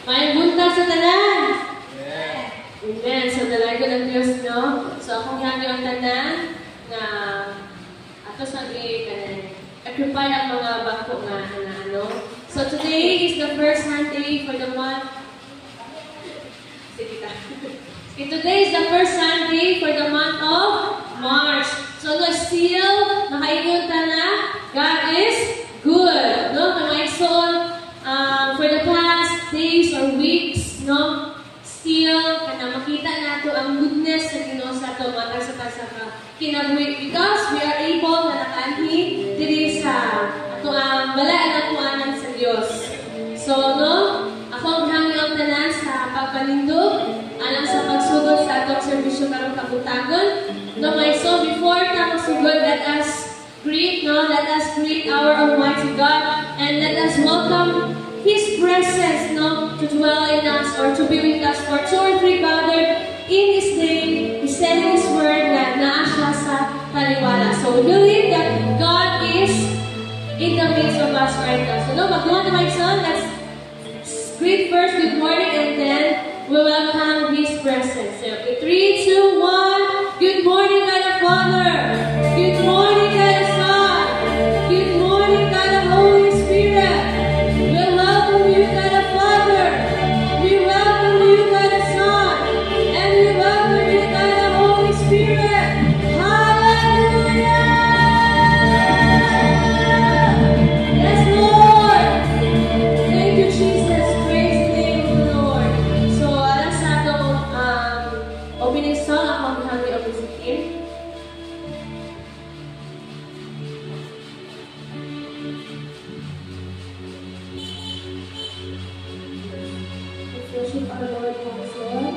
May buntag sa tanan. Amen. So, dalay ko ng Diyos, no? So, akong hiyagi ang tanan na ato sa equipay ang mga bangko nga na ano. So, today is the first Sunday for the month. Sige ta. Today is the first Sunday for the month of March. So, still, nakaingon ta na, God is good. No? Kamaigsoon, for the past days or weeks, no? Still, kana makita nato ang goodness sa Ginoo sa ato matag sa kinabuhi because we are able na nakaanhi diri sa ato ang balaan na kuanan sa Dios. So, no? Akong hangyo tanan sa pagpanindog alang sa pagsugod sa atong serbisyo karong kabutagon. No, my so before ta magsugod, let us greet, no? Let us greet our Almighty God and let us welcome His presence, no, to dwell in us or to be with us. For 2 or 3 gathered in His name, He said in His word that naa siya sa taliwala. So we believe that God is in the midst of us right now. So no, magduha na my son, let's greet first good morning and then we welcome His presence. So, okay, 3, 2, 1. Good morning, God the Father. Good morning, God the Son. Good morning, God the Holy Spirit. We welcome you, God the Father. We welcome you, God the Son. And we welcome you, God the Holy Spirit. Hallelujah! Yes, Lord. Thank you, Jesus. Praise the name of the Lord. So, alas sa itong opening song, ang maghahari of the team. Let's worship our Lord once more.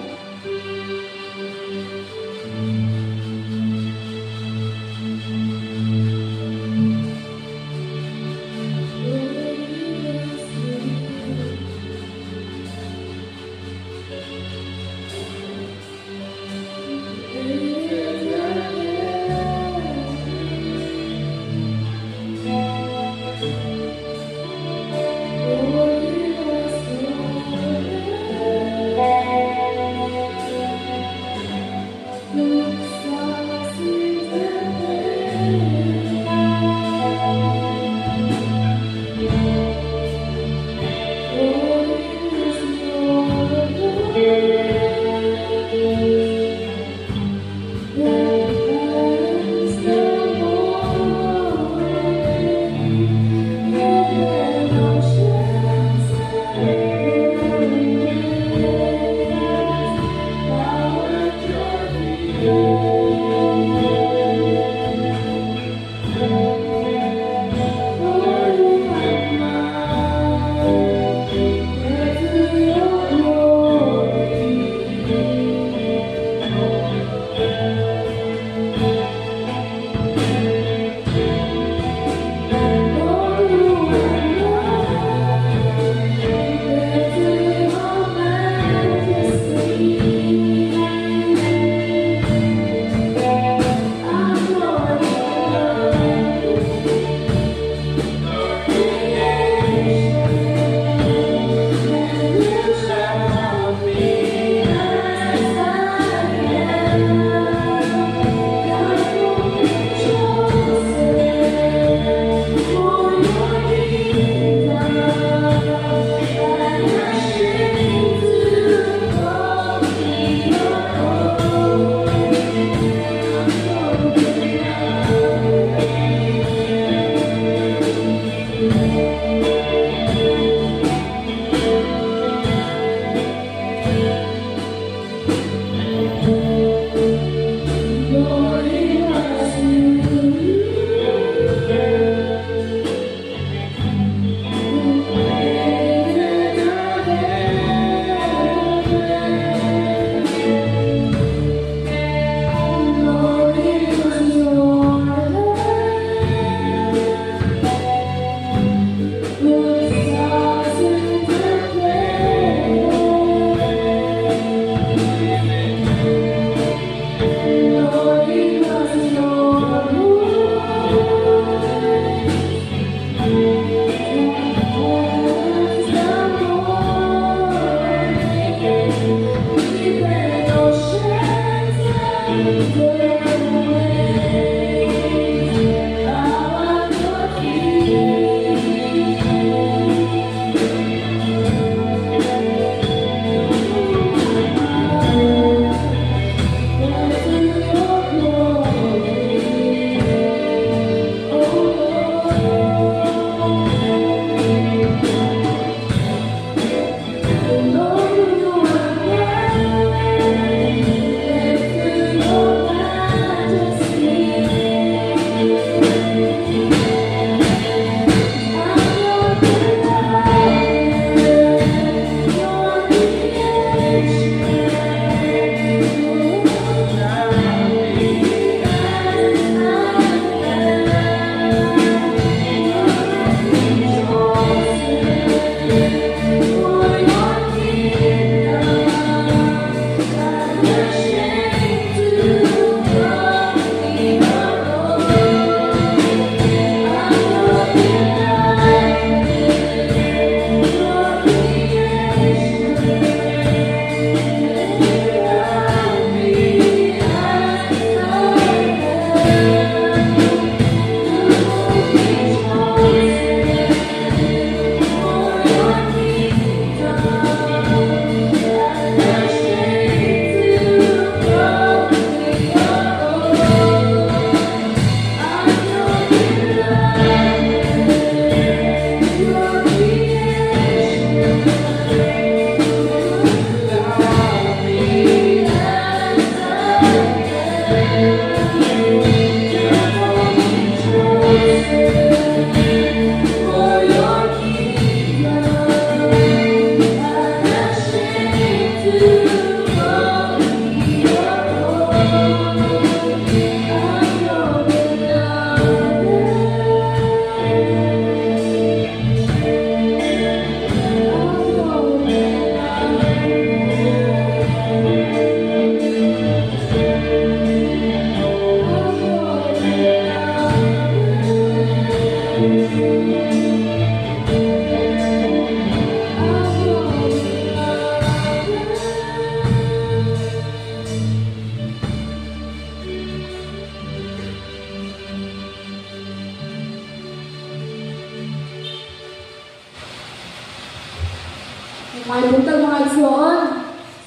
May buntag mga igsoon.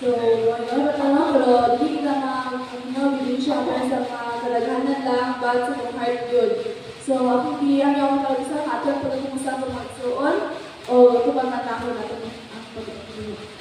So, ano ba pero hindi kita bilhin siya para sa mga kalagahanan lang, bad sa mga heart yun. So, ako ako talaga sa atin, pag kumusta sa mga igsoon, o ito ba natakot natin ang pag-ibig.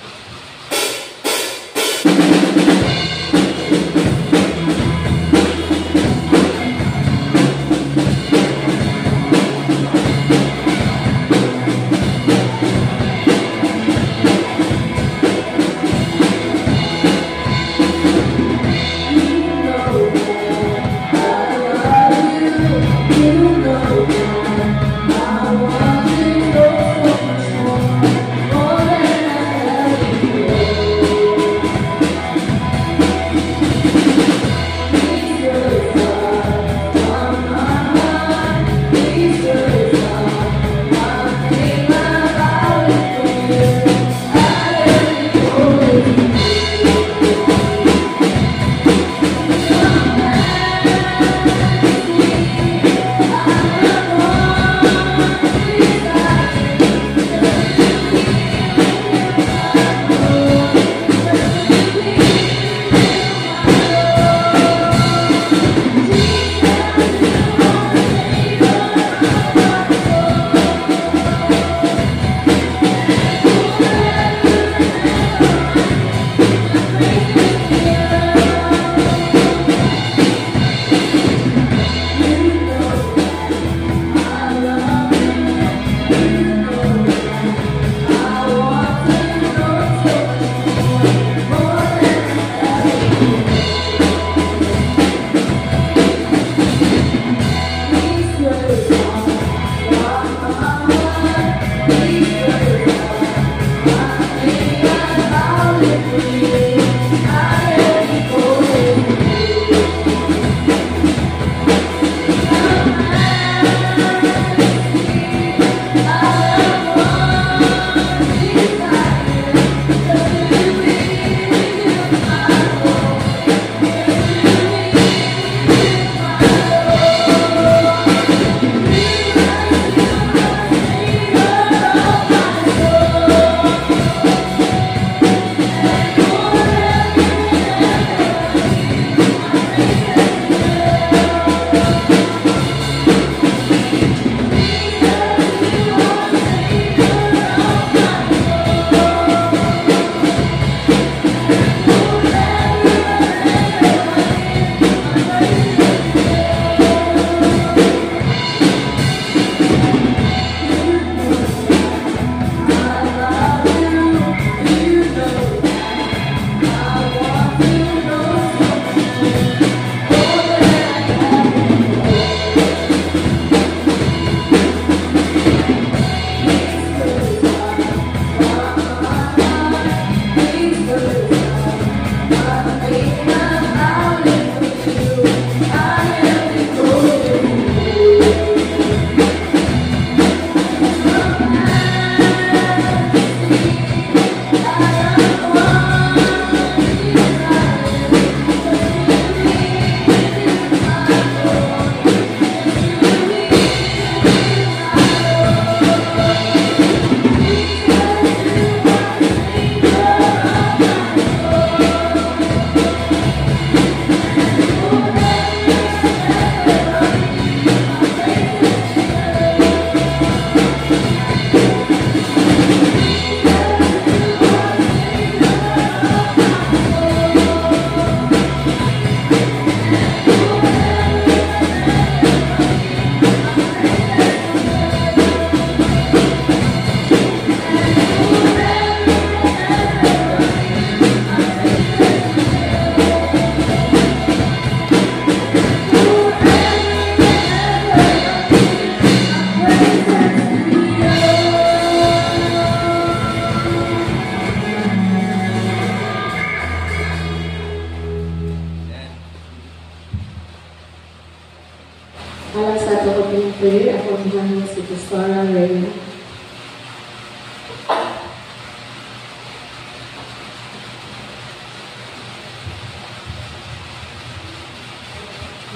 prayer upon Johannes with the Sora Reina.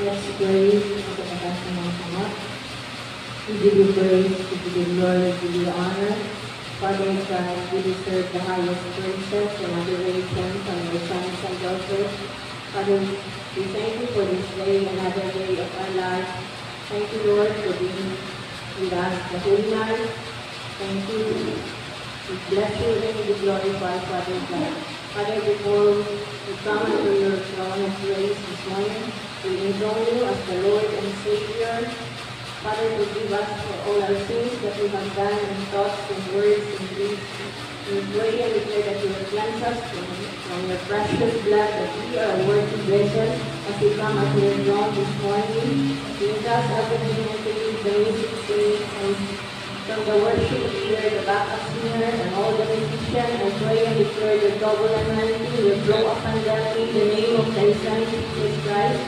Let's pray at the taas ng mga kamot. We give you praise, we give you glory, we give you honor. Father God, we deserve the highest praises and adoration from your sons and daughters. Father, we thank you for this day, another day of our life. Thank you, Lord, for being with us the whole night. Thank you. We bless you and we glorify, Father God. Father, before we come to your throne of grace this morning, we adore you as the Lord and Savior. Father, forgive us for all our sins that we have done in thoughts and words and deeds. We pray and declare that you will cleanse us from your precious blood, that we are a worthy vessel as we come at your throne this morning. Lead us everything into the music team and from the worship leader, the backup singer, and all the musicians. I pray and declare your double anointing will flow upon them in the name of thy Son, Jesus Christ.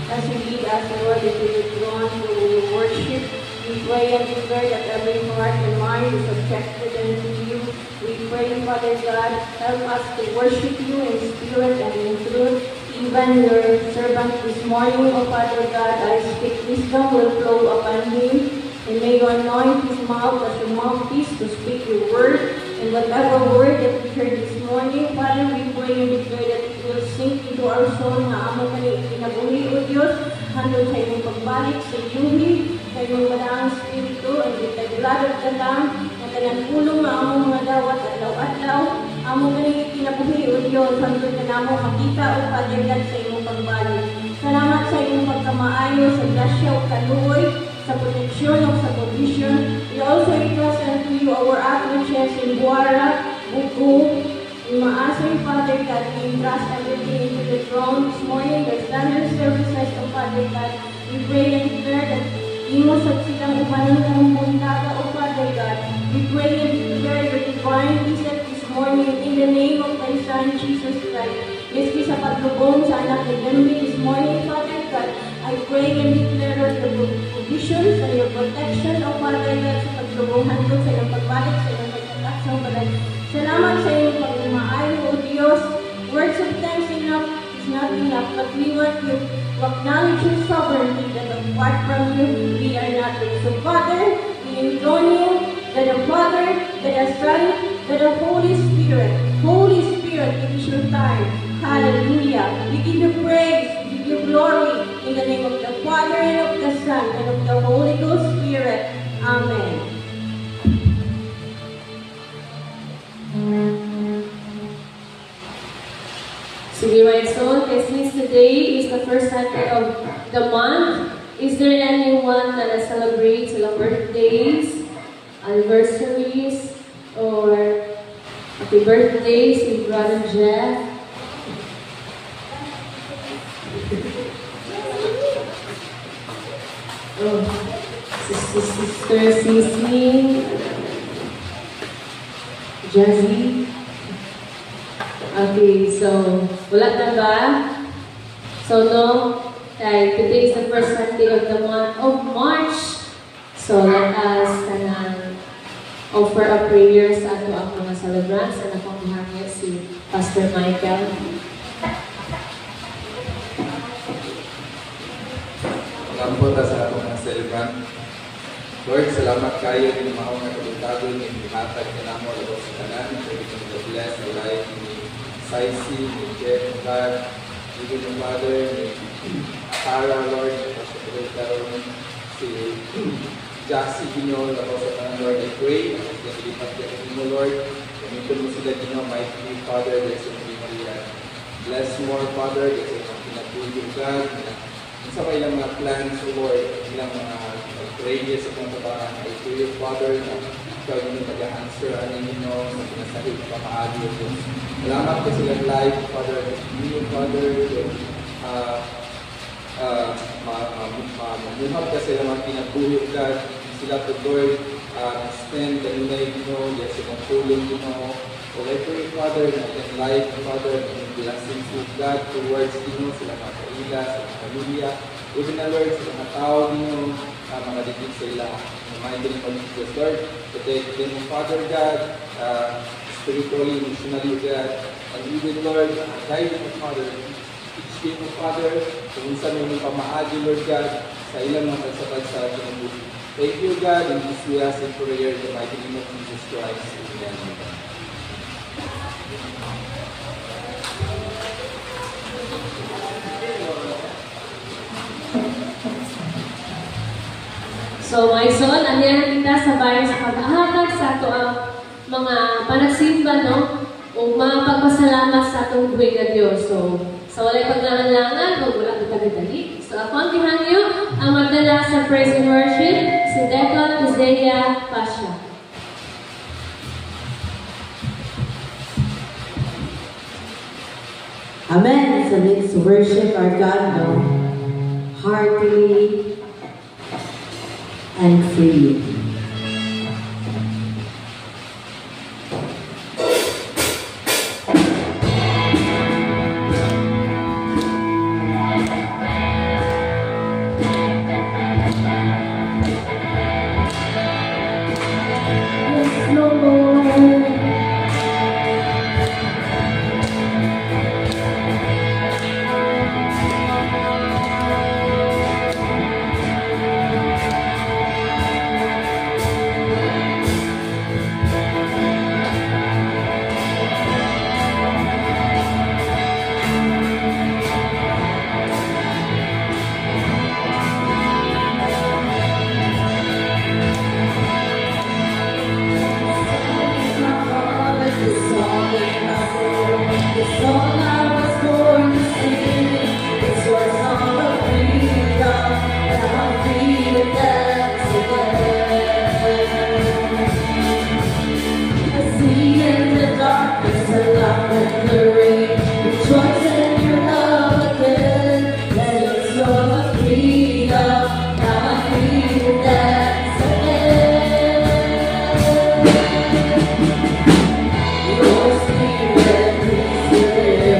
As you lead us, Lord, into your throne to worship, we pray and declare that every heart and mind is subjected unto you. We pray, Father God, help us to worship you in spirit and in truth. Even your servant this morning, O Father God, I speak wisdom will flow upon him. And may you anoint his mouth as your mouthpiece to speak your word. And whatever word that we heard this morning, Father, we pray and declare that it will sink into our soul na amo kani ikinabuhi, O Diyos. Handol sa iyong pagbalik sa iyuhi, sa iyong madaang spirito, and with the blood of the Lamb, na kanang pulong na amo mga dawat at law-atlaw, amo kani ikinabuhi, O Diyos. Handol ka na mo makita, O Father God, sa iyong pagbalik. Salamat sa iyong pagkamaayo, sa grasya o kaluoy, sa proteksyon o sa provision. We also entrust unto you our outreaches in Buara, Buku, in Maasay, Father God. We entrust everything into the throne this morning, the standard services of Father God. We pray and declare that imo sa silang upanan ng bundaga, O Father God. We pray and declare your divine visit this morning in the name of thy Son, Jesus Christ. Miski sa paglubong sa anak ni Demi this morning, Father God, I pray and declare your provisions and your protection, O Father God, sa paglubungan ko, sa iyong pagbalik, sa iyong pagkakasang balay. Salamat sa iyong pagmamahal, O Diyos. Words of thanks enough is not enough, but we want you to acknowledge your sovereignty, that apart from you, we are nothing. So, Father, we enthrone you, that the Father, that the Son, that the Holy Spirit. Holy Spirit, it is your time. Hallelujah. We give you praise, we give you glory, in the name of the Father, and of the Son, and of the Holy Ghost Spirit. Amen. Sige, right, so since today is the first Sunday of the month, is there anyone that celebrates birthdays, anniversaries, or happy birthdays with Brother Jeff? Oh, Sister Sisi, Jazzy. Okay, so wala na ba? So no, today is the first Sunday of the month of March. So let us offer a prayer sa ato ang mga celebrants and akong mahangit si Pastor Michael. Salamat sa atong mga celebrant. Lord, salamat kayo ng mga mga kabutagon ng ihatag na namo sa kanan. Pwede kong bless the life ni Saisi, ni Jeff, God, even the Father, ni Sarah, Lord, si Jassy, Gino, ako sa kanan, Lord, I pray, at ilipat ka mo, Lord, gamitin mo sila, Gino, mighty Father, bless yung Maria. Bless more, Father, bless yung pinatulog, God, sa ilang mga plans, O Lord, ilang mga prayers sa mga tabangan, I pray, Father, na ikaw yung mag-answer, sa pinasahid pa maagi, O Diyos. Salamat ka silang life, Father, you, Father, mamuhap ka sila mga pinabuhi, God, sila to Lord, spend the night, yes, yung tulong, So I pray, Father, na in life, Father, in blessings of God towards sila mga kaila, sa mga pamilya, even na Lord, sa mga tao, mga digit sa ila, mind din ng Jesus, Lord, protect them, Father God, spiritually, emotionally, God, and even, Lord, guide them, Father, teach them, Father, kung saan yung pamaagi, Lord God, sa ilang mga pagsabay sa kinabuhi. Thank you, God, and this we ask in prayer in the mighty name of Jesus Christ. Amen. So, Maison, andiyan kita sa bayan sa paghahatag sa ato ang mga panagsimba, no? O mga pagpasalamat sa atong buhay na Diyos. So, sa walay paglangan-langan, o wala kita nagdali. So, ako ang gihangyo, ang magdala sa praise and worship, si Decon Isaiah Pasha. Amen. So let's worship our God now, heartily and freely. Your spirit, please,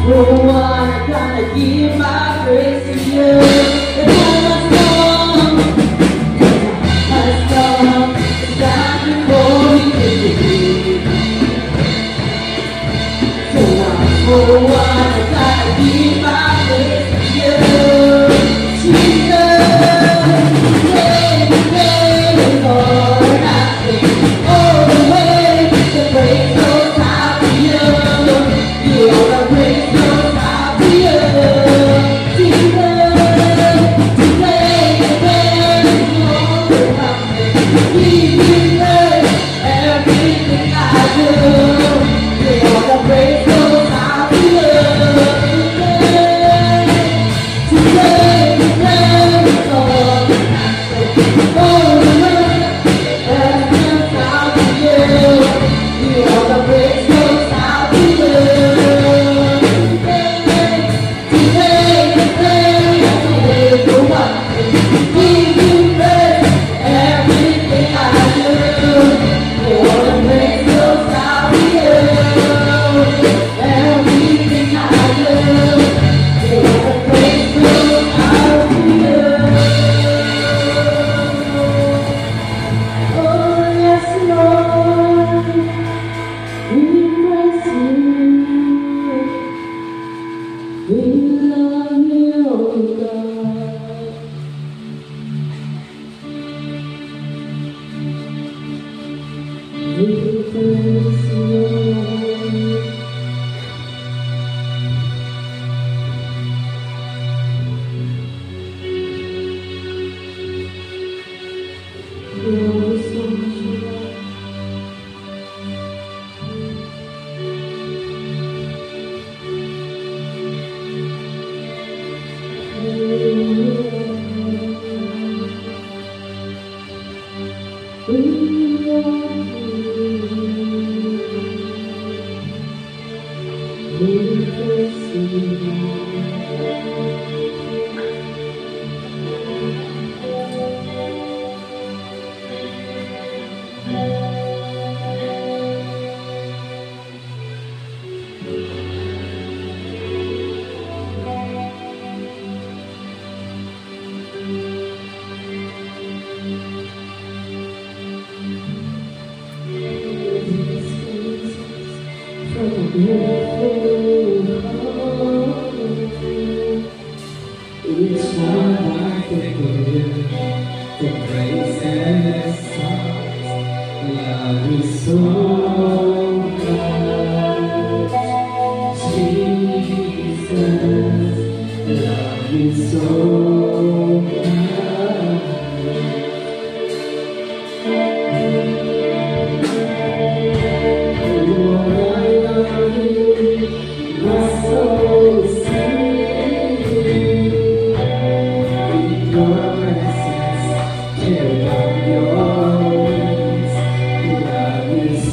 I gotta give my praise to you. It's all my song.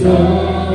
So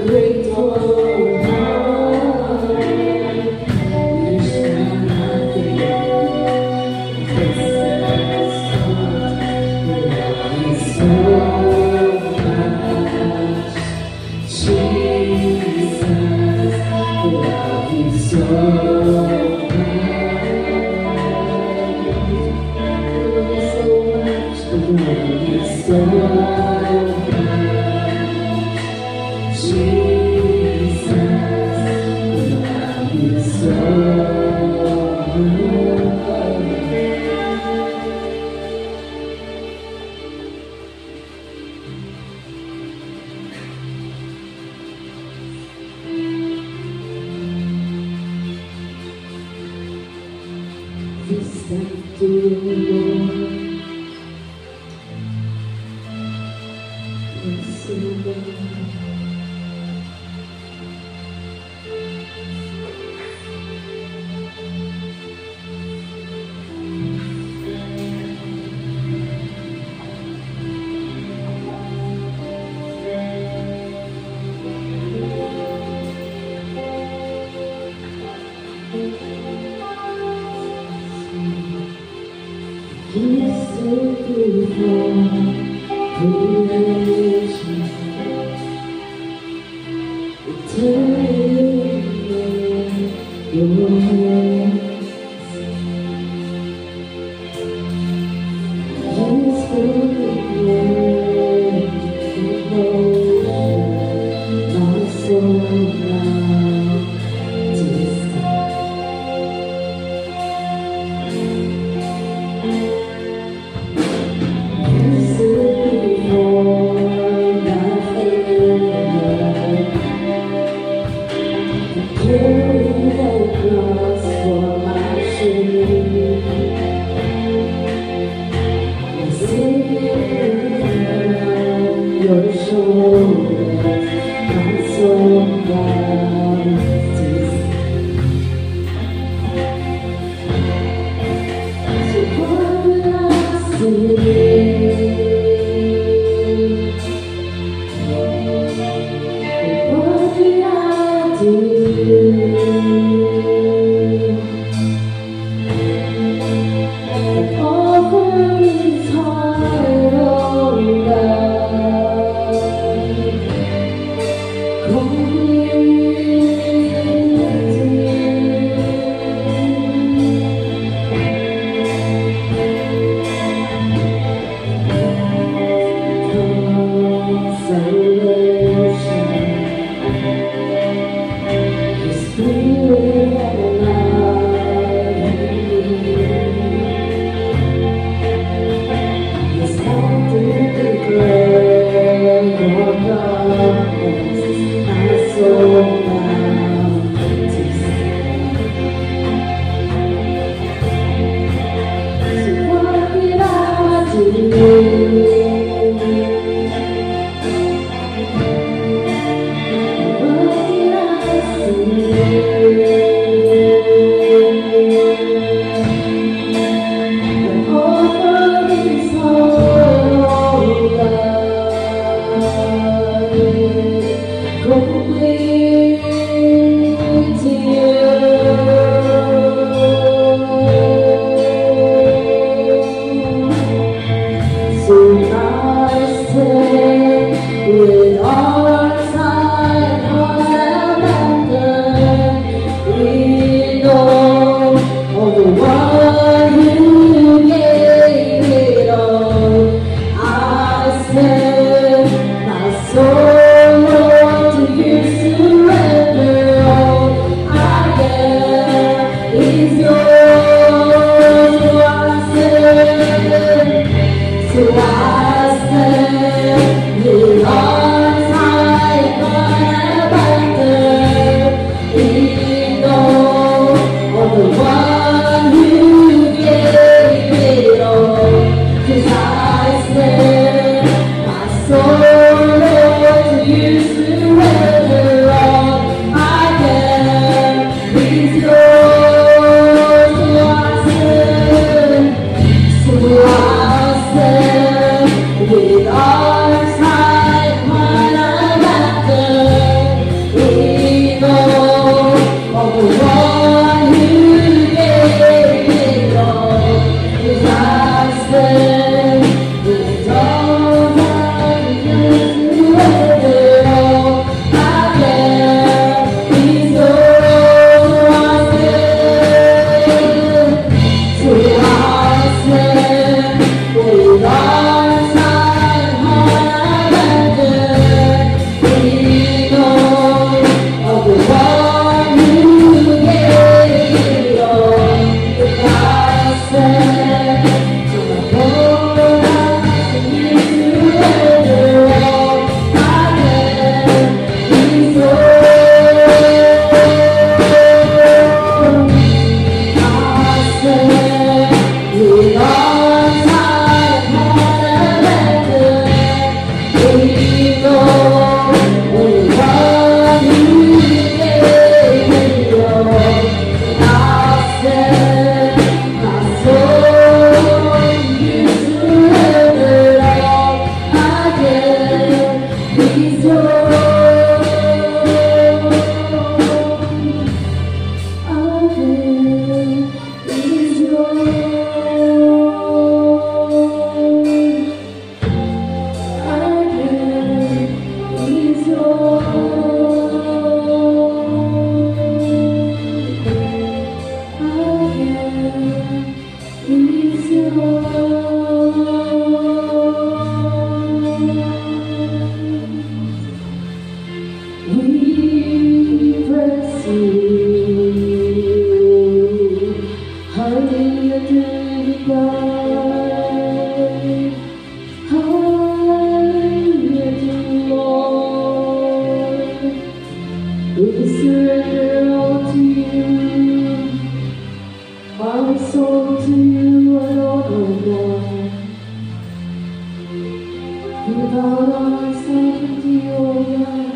Thank you. We praise you. Hallelujah to the God. Hallelujah to the Lord. We surrender all to you. Our soul to you alone, O God. We bow down ourselves into you, O God.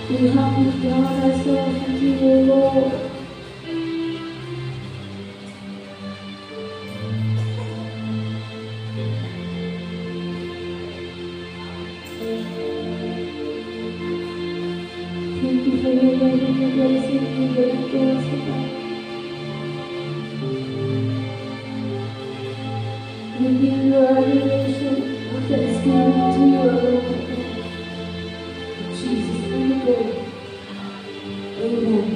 We humbly down ourselves into you, Lord. Thank you for your love and your grace and your great grace, O God. We give you our adoration and thanksgiving to you, O Lord. In Jesus' name we pray. Amen.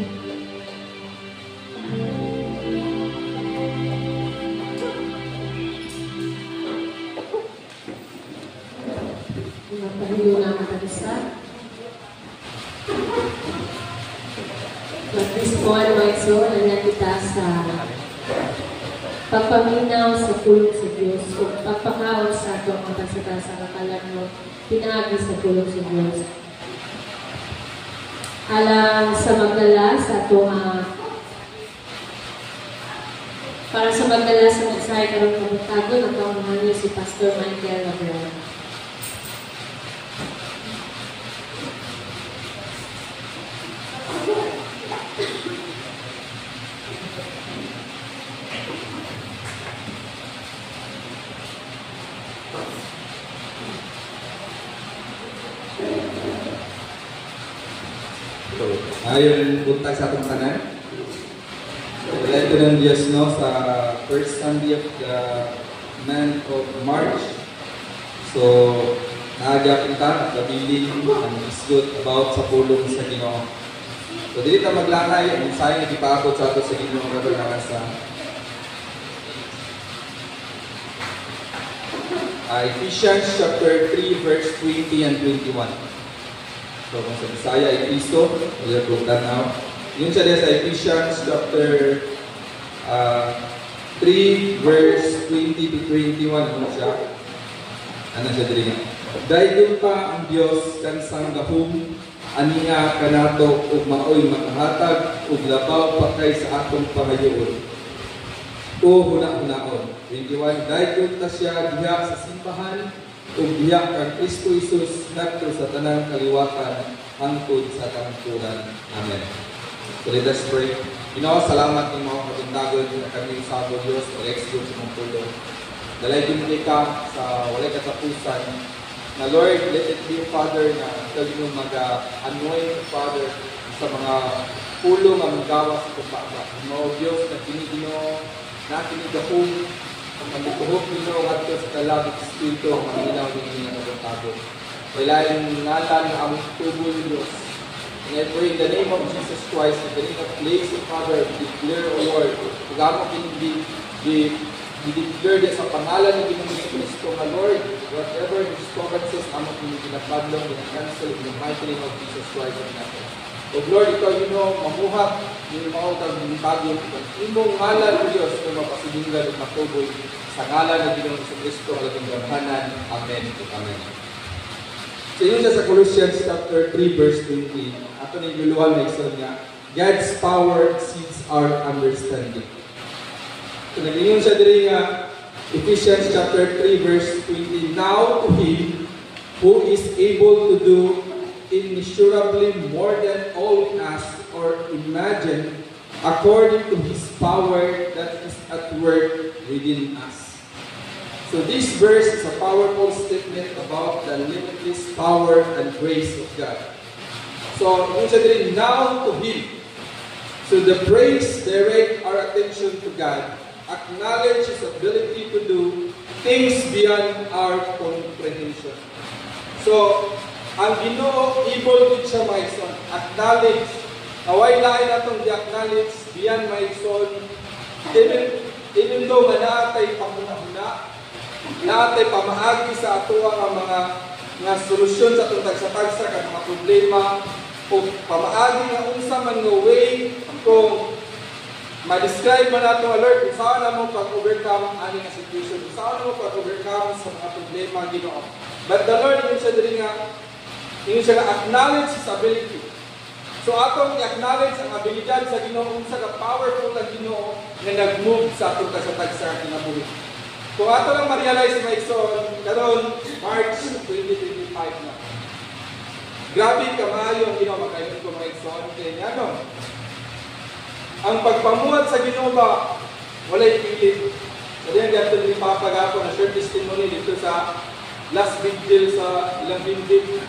Pagpahilo na ang katalisa. Mag-respond mo ito na kita sa pagpaminaw sa pulong sa Diyos o pagpakaon sa atong matasata sa kakalan mo pinagi sa pulong sa Diyos. Alang sa magdala sa atong para sa magdala sa mensahe karong kabutagon at ang mga si Pastor Michael Labrador. Ayon buntag sa atong tanan. Dahil ito ng Diyos no, sa first Sunday of the month of March. So, naagya kita, kabiling, ang isgot about sa pulong sa Ginoo. So, dili ta maglangay, ang mensahe nga gipaabot sa ato sa Ginoo nga bala sa Ephesians chapter 3 verse 20 and 21. So, kung sa Bisaya ay Kristo, we'll go that now. Yun siya sa Ephesians chapter 3 verse 20 to 21. Ano siya? Ano siya dili nga? Dahil pa ang Diyos kansang gahom, aniya kanato ug maoy makahatag ug labaw pakay sa atong pangayoon. O huna-hunaon. 21. Dahil ta siya diha sa simbahan, ug diha kang Kristo Jesus ngadto sa tanang kaliwatan hangtod sa kamaturan. Amen. So let us pray. Ginoo, salamat ng mga katundagon na kami sa Diyos o execute sa mong tulong. Dalay din ka sa walay katapusan na Lord, let it be, Father, na ikaw yung mag-anoint, Father, sa mga pulong ang magawa sa kumpaba. Ginoo, Diyos, na Ginoo, na kinigahong ang magbubuhok Ginoo at sa kalabot Espiritu ang maminaw din niya na magtago. Walain ngalan na among tubo ni Diyos. And I pray in the name of Jesus Christ, in the name of place of Father, declare, O Lord, pagamo i-declare din sa pangalan ng Ginoong Kristo na Lord, whatever disturbances among pinagpadlong, cancel in the mighty name of Jesus Christ of Nazareth. O Lord, ikaw mamuhat yung mautang ng bagyo, imong ngalan o Diyos na mapasilinggan at matuboy sa ngalan ng Ginoong Kristo halagang gamhanan. Amen. Amen. So yun sa Colossians chapter 3 verse 20, ato na yung na isa niya, God's power exceeds our understanding. So nag-iyon siya diri nga, Ephesians chapter 3 verse 20, Now to Him who is able to do immeasurably more than all we ask or imagine, according to His power that is at work within us. So this verse is a powerful statement about the limitless power and grace of God. So, considering now to Him. So the praise direct our attention to God, acknowledge His ability to do things beyond our comprehension. So, ang Ginoo able to siya maison, acknowledge, away lain natong di-acknowledge beyond maison, even though nga naatay pamuna-una, naatay pamaagi sa ato ang mga nga solusyon sa itong tagsa-tagsa kag mga problema o pamaagi nga unsa man nga way kung ma-describe man nato alert kung saan na mo pag-overcome ani nga situation, kung saan mo pag-overcome sa mga problema Ginoo. But the Lord, yun siya nga acknowledge His ability. So atong i-acknowledge ang abilidad sa Ginoo, unsa ka powerful ang Ginoo nga nag-move sa atong tagsa-tagsa kinabuhi. Kung ato lang ma-realize mga igsoon, karon March 2025 na. Grabe kamayo ang Ginoo makaingon ko mga igsoon kay ngano. Ang pagpamuhat sa Ginoo ba walay pilit. Kasi ang dito ni Papa Gapo na share testimony dito sa last vigil sa ilang binding.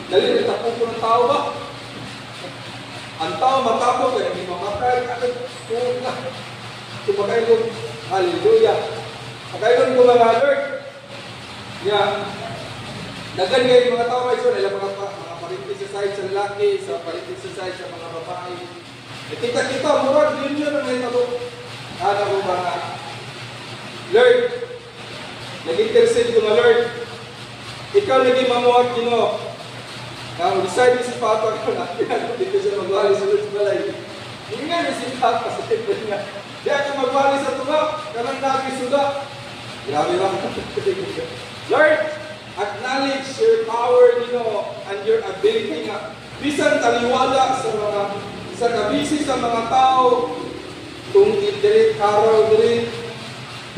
Dali na tapo ko ng tao ba? Ang tao matapos kaya hindi mamatay. Kumakain hallelujah. Pagkain ko mga Lord. Dagan ngayon mga tao ay mga parintisiside sa lalaki, sa parintisiside sa mga babae. Kita-kita, murag din yun ang naitalo. Ano ko ba nga? Lord, nag-intercede ko na Lord, ikaw naging mamuhat Ginoo. Decide si Papa ko na, dito siya magwali sa Lord sa balay. Hindi nga si Papa sa tito niya. Di ako magwali sa tunga, kanang nagisuda. Grabe lang. Lord, acknowledge your power Ginoo and your ability nga. Bisan taliwala sa kabisi sa mga tao, kung i-delete araw delete,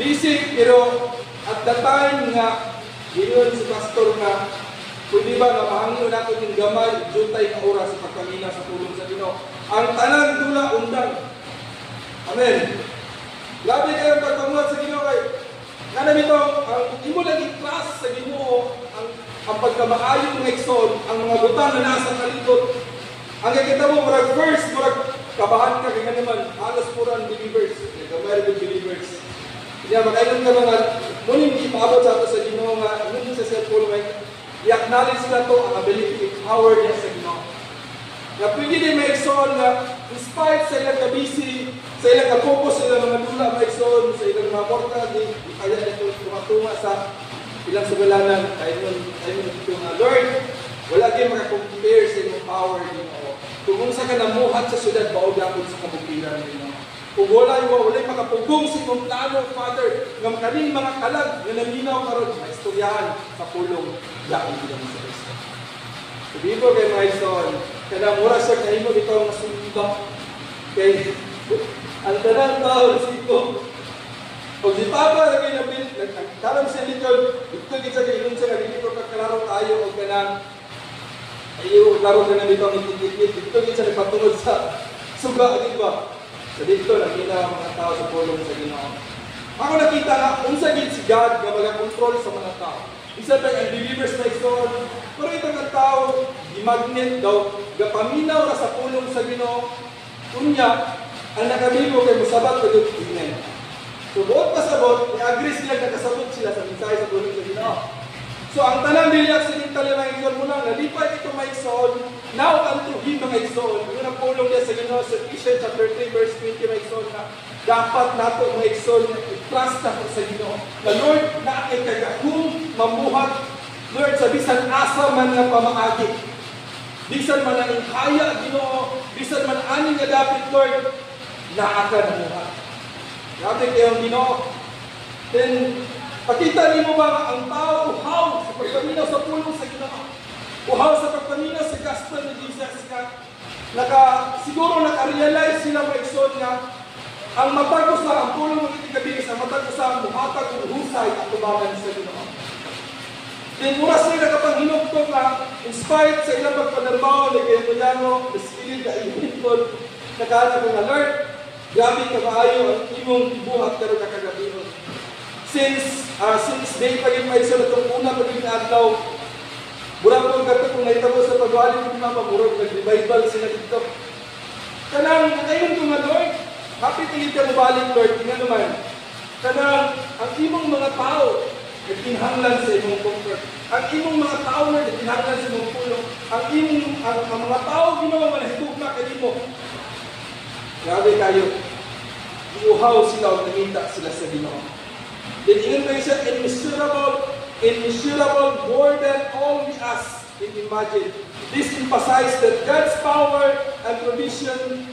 busy, pero at the time nga, yun si pastor nga, pwede ba na mahangin natin yung gamay, jutay na oras sa pagkamina sa tulong sa Ginoo. Ang tanan dula undang. Amen. Grabe kayo pagpamuhat sa Ginoo kay. Nga na nito, ang imo naging class sa Ginoo, ang pagkamaayong ng Exxon, ang mga butang na nasa kalikot. Ang kita mo, murag first, murag kabahan ka, kaya naman, halos pura ang believers, very good believers. Kaya makailan ka mga, muling hindi maabot sa ito sa Ginoo nga, nung sa cellphone may, i-acknowledge na ito ang ability, power niya sa Ginoo. Na pwede din may Exxon na, despite sa ilang kabisi, sa ilang kapopos, sa ilang mga dula may Exxon, sa ilang mga porta, di kaya ito tumatunga sa ilang sugalanan, kaya nun dito nga, Lord, wala kayo makakompare sa inyong power Ginoo. Kung sa ka namuhat sa syudad, baog yapon sa kabukiran Ginoo. Kung wala makapugong sa inyong plano, Father, ng kaning mga kalag na naminaw karon sa istoryahan sa pulong yapon Ginoo sa Kristo. Sabihin ko kay Maison, kada mura siya kayo mo ikaw na sumba. Kay ang tanang tao siko. Pag si Papa lagi na bil, nagtalang siya dito, dito kita kay ilong siya, dito kakalaro tayo o kanang ayaw, laro ka na dito ang itikit. Dito kita nagpatungod sa suga, di ba? So dito, nakita ang mga tao sa pulong sa Ginoo. Ako nakita na, unsa gid si God nga mag-control sa mga tao. Isa pa ang believers na ison, pero itong ang tao, di-magnet daw, gapaminaw na sa pulong sa Ginoo. Kunya, ang nakamigo kay musabat ko dito, amen. So buot pasabot, i-agree sila, nakasabot sila sa mensahe sa pulong sa Ginoo. So ang tanang bilyak sa inyong talimang igsoon mo lang, nalipay ito may igsoon, now unto him mga igsoon. Yun ang pulong niya sa Ginoo sa Ephesians chapter 3 verse 20 mga igsoon na dapat nato mga igsoon i-trust nato sa Ginoo. Na Lord, na aking kagahong mamuhat, Lord, sa bisan asa man nga pamaagi. Bisan man ang kaya Ginoo, bisan man aning nga dapit Lord, na aka namuhat. Grabe kayong Ginoo. Then, pakita niyo ba ang tao uhaw sa pagpaminaw sa pulong sa Ginoo? Uhaw sa pagpaminaw sa gospel ni Jesus ka. Siguro naka-realize sila mga igsoon nga ang matagos sa ang pulong ng itigabilis, ang matagos sa ang muhatag ng husay at tubagan sa Ginoo. Then oras nila kapag hinugtong na in spite sa ilang pagpanarbaw ni Kayano, the spirit na ihinipon, nakahanap ng alert, grabe ka maayo ang imong buhat karon nakagabion. Since day pa rin may isa na itong una pa rin adlaw, murag po gato kung naitabo sa pagwali ng mga pamurog, nag-revival sila dito. Kanang, ngayon ko nga Lord, happy tingin ka mabalik Lord, nga naman. Kanang, ang imong mga tao, nagkinhanglan sa imong comfort. Ang imong mga tao na nagkinhanglan sa imong pulong. Ang mga tao, ginawa man, hitugma ka mo. Grabe kayo. Iuhaw sila o nakita sila sa Ginoo. Then ingon kayo siya, immeasurable immeasurable, more than all we ask and imagine. This emphasizes that God's power and provision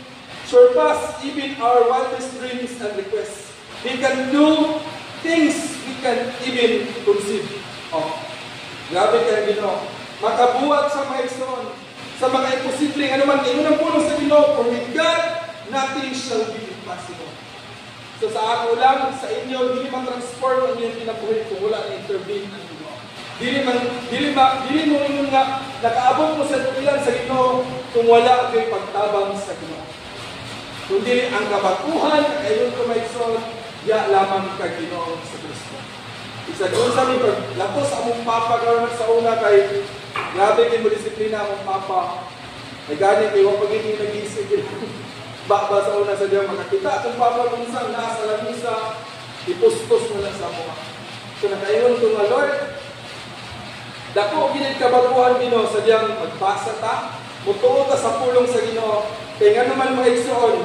surpass even our wildest dreams and requests. He can do things we can even conceive of. Grabe kayo, Ginoo. Makabuhat sa mga igsoon, sa mga imposibleng anuman, inunang puno sa Ginoo, for with God, nothing shall be impossible. So sa ako lang, sa inyo, hindi man-transform ang inyong kinabuhi kung wala na-intervene ang Ginoo. Dili mo inyo nga, nakaabot mo sa ilan sa Ginoo kung wala kay pagtabang sa Ginoo. Kung dili ang kabatuhan, ayon ko may son, ya lamang ka Ginoo sa Kristo. Isa doon sa mga lapos among papa karon sa una kay grabe kay mo disiplina among papa. Ay gani kay wa pagiti nag-isip. Ba sa una sa diya makakita atong papa kung saan nasa lamisa ipustos na lang sa mga. So nakaingon ko nga Lord, dako gid kabaguhan Ginoo sa diyang magbasa ta, mutuo ta sa pulong sa Ginoo. Kay nga naman mga igsoon,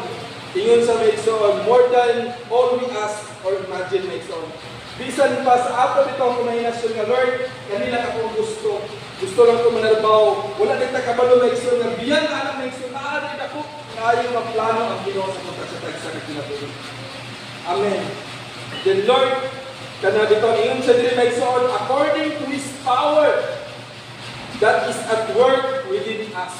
ingon sa mga igsoon, more than all we ask or imagine mga igsoon. Bisan pa sa ato dito ang kumahinasyon nga Lord, kanila akong gusto. Gusto lang ko manarbaw. Wala nagta kabalo mga igsoon nga biyan na anak mga igsoon, naari dako kaayo nga plano ang Ginoo sa pagkasatag sa kinabuhi. Amen. Then Lord, kana dito ingon sa diri mga igsoon, according to His power that is at work within us.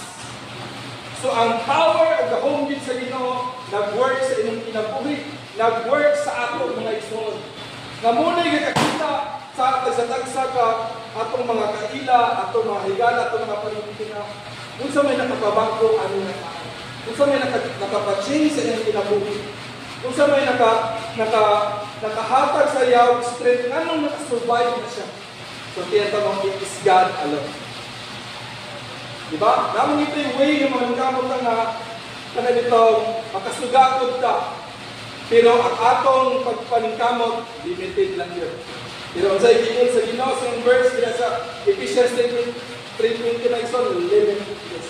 So ang power of the home gate sa Ginoo nag-work sa inyong kinabuhi, nag-work sa ato mga igsoon. Nga muna kakakita sa tagsa-tagsa ka atong mga kaila, atong mga higala, atong mga panimutina. Kung sa may nakapabago, ano na kaan. Kung sa may nakapachange sa inyong kinabuhi. Kung sa may nakahatag sa yaw, strength, anong nakasurvive na siya. So tiyatawag, it is God alone. Diba? Naman ito yung way yung mga kamot na kanalitong makasugakod ka. Pero ang atong pagpaningkamot, limited lang yun. Pero ang sa ikingon sa Ginoo sa verse kaya sa Ephesians 3:20 na ison, limitless.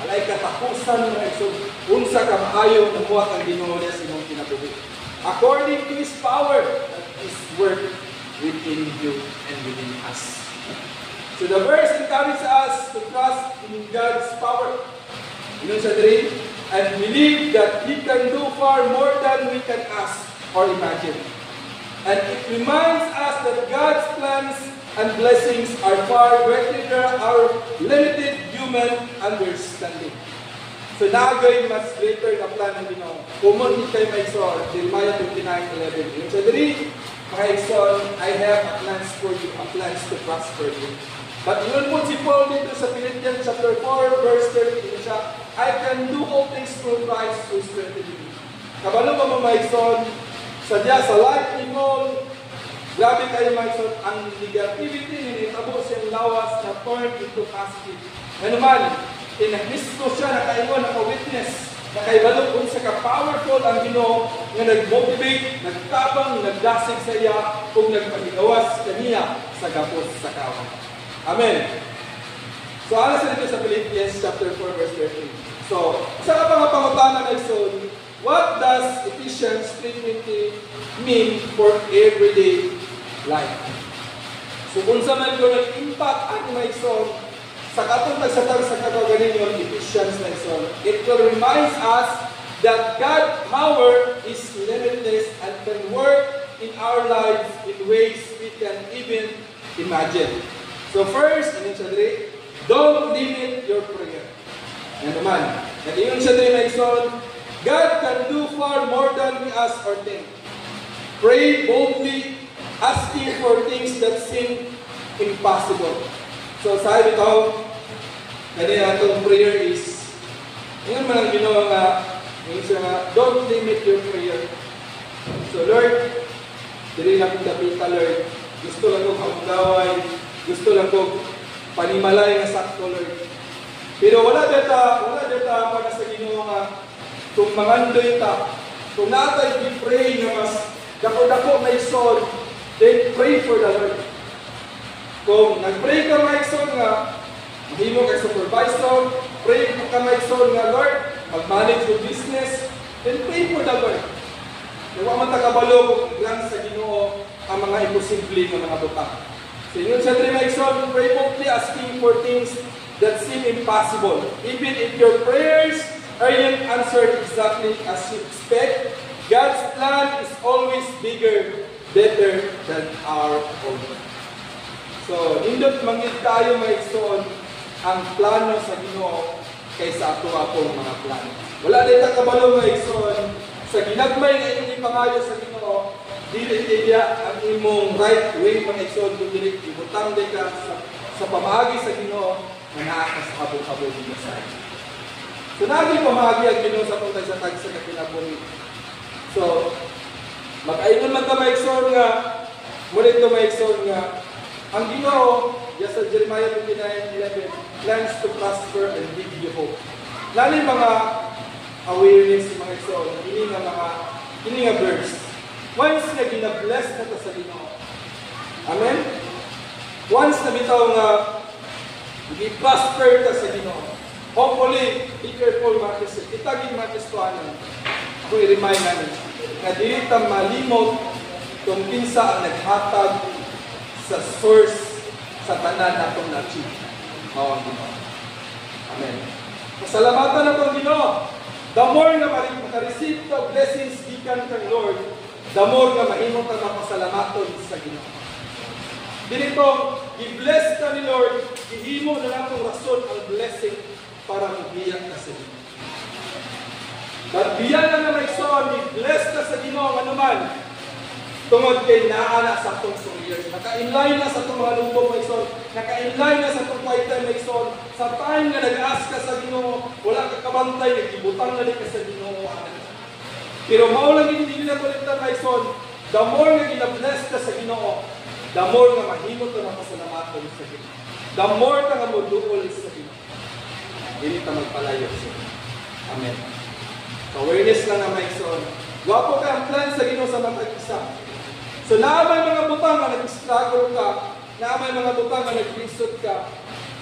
Alay katapusan na ison, unsa ka maayo na buhat ang Ginoo niya sa imong kinabuhi. According to His power, that is work within you and within us. So the verse encourages us to trust in God's power. Yun sa dream, and believe that He can do far more than we can ask or imagine. And it reminds us that God's plans and blessings are far greater than our limited human understanding. So nagay mas greater na plan ng Ginoo. Common hit kay Maison, Jeremiah 29:11. Yun sa dream, mga Maison, I have plans for you, plans to prosper you. But yun po si Paul dito sa Philippians chapter 4, verse 13 siya, I can do all things through Christ who strengthens me. Kabalo ka mo, Maison, sadya sa life ni Paul, grabe kayo, Maison, ang negativity ni Tabo siyang lawas na turn into positive. Ano man, inahisto siya, nakaingon, naka-witness, nakaibalo kung sa ka-powerful ang Ginoo nga nag-motivate, nagtabang, nagdasig sa iya, kung nagpanigawas kaniya sa gapos sa kawan. Amen. So, ano sa dito sa Philippians chapter 4, verse 13. So, sa mga pangutana na ison, what does Ephesians 3:20 mean for everyday life? So, kung sa man ko nag-impact ang mga ison, sa katong tagsatag sa kataganin yung Ephesians na ison, it will remind us that God's power is limitless and can work in our lives in ways we can even imagine. So first, inyo siya diri, don't limit your prayer. Ano naman, inyo siya diri na ison, God can do far more than we ask or think. Pray boldly, asking for things that seem impossible. So sabi ito, kanina itong prayer is, ngayon man ang ginawa nga, don't limit your prayer. So Lord, diri na kong dapita Lord, gusto lang ko kaunggaway, gusto lang ko panimalay nga sakto, Lord. Pero wala data para sa Ginoo nga kung mangandoy ta, kung natay gi-pray nga mas dako-dako may soul, then pray for the Lord. Kung nag-pray ka may soul nga, mahimo kay supervisor, pray ka may soul nga Lord, mag-manage your business, then pray for the Lord. Kaya man takabalo kung lang sa Ginoo ang mga imposible nga mga butang. So yun siya rin maigsoon, pray boldly asking for things that seem impossible. Even if your prayers aren't answered exactly as you expect, God's plan is always bigger, better than our own. So, nindot manggid tayo maigsoon ang plano sa Ginoo kaysa ato akong mga plano. Wala din kabalo maigsoon sa ginagmay nga inyong ipangayo sa Ginoo, dili iya ang imong right way maigsoon kung dili ibutang di ka sa pamaagi sa Ginoo nga naa ka sa habol-habol dito sa iyo. So, naging pamaagi ang Ginoo sa pagtay sa tagsa na kinabuhi. So, mag-aingon man ka maigsoon nga, mulit ka maigsoon nga, ang Ginoo, yes, sa Jeremiah 29:11, plans to prosper and give you hope. Lalo mga awareness sa mga igsoon, ini nga verse. Once na gina-bless na ta sa Ginoo. Amen? Once na bitaw nga gi-prosper ta sa Ginoo. Hopefully, be careful Marcus. Itagig Marcus to anon. Ako i-remind namin na dili ta malimot kung kinsa ang naghatag sa source sa tanan natong na-achieve. Mao ang Ginoo. Amen. Pasalamatan natong Ginoo. The more nga maka-receive the blessings gikan kang Lord, the more nga mahimong ta mapasalamaton sa Ginoo. Dinito, i-bless ka ni Lord, ihimo na natong rason ang blessing para mabiyak ka sa Ginoo. But biyan na nga maigsoon, i-bless ka sa Ginoo nga naman, tungod kay naana sa atong careers. Naka-inline na sa atong mga lubong maigsoon. Naka-inline na sa atong paitan maigsoon. Sa time nga nag-ask ka sa Ginoo, wala ka kabantay, nagibutang na di ka sa Ginoo. Pero maulang hindi na kulitan maigsoon, the more nga gina-bless ka sa Ginoo, the more nga mahimot ka na pasalamaton sa Ginoo. The more ka nga moduol sa Ginoo. Hindi ka magpalayo sa Ginoo. Amen. So, awareness lang na maigsoon. Wapo ka ang plan sa Ginoo sa mga isa. So, naamay mga butang na nag-struggle ka, naamay mga butang na nag-lisod ka,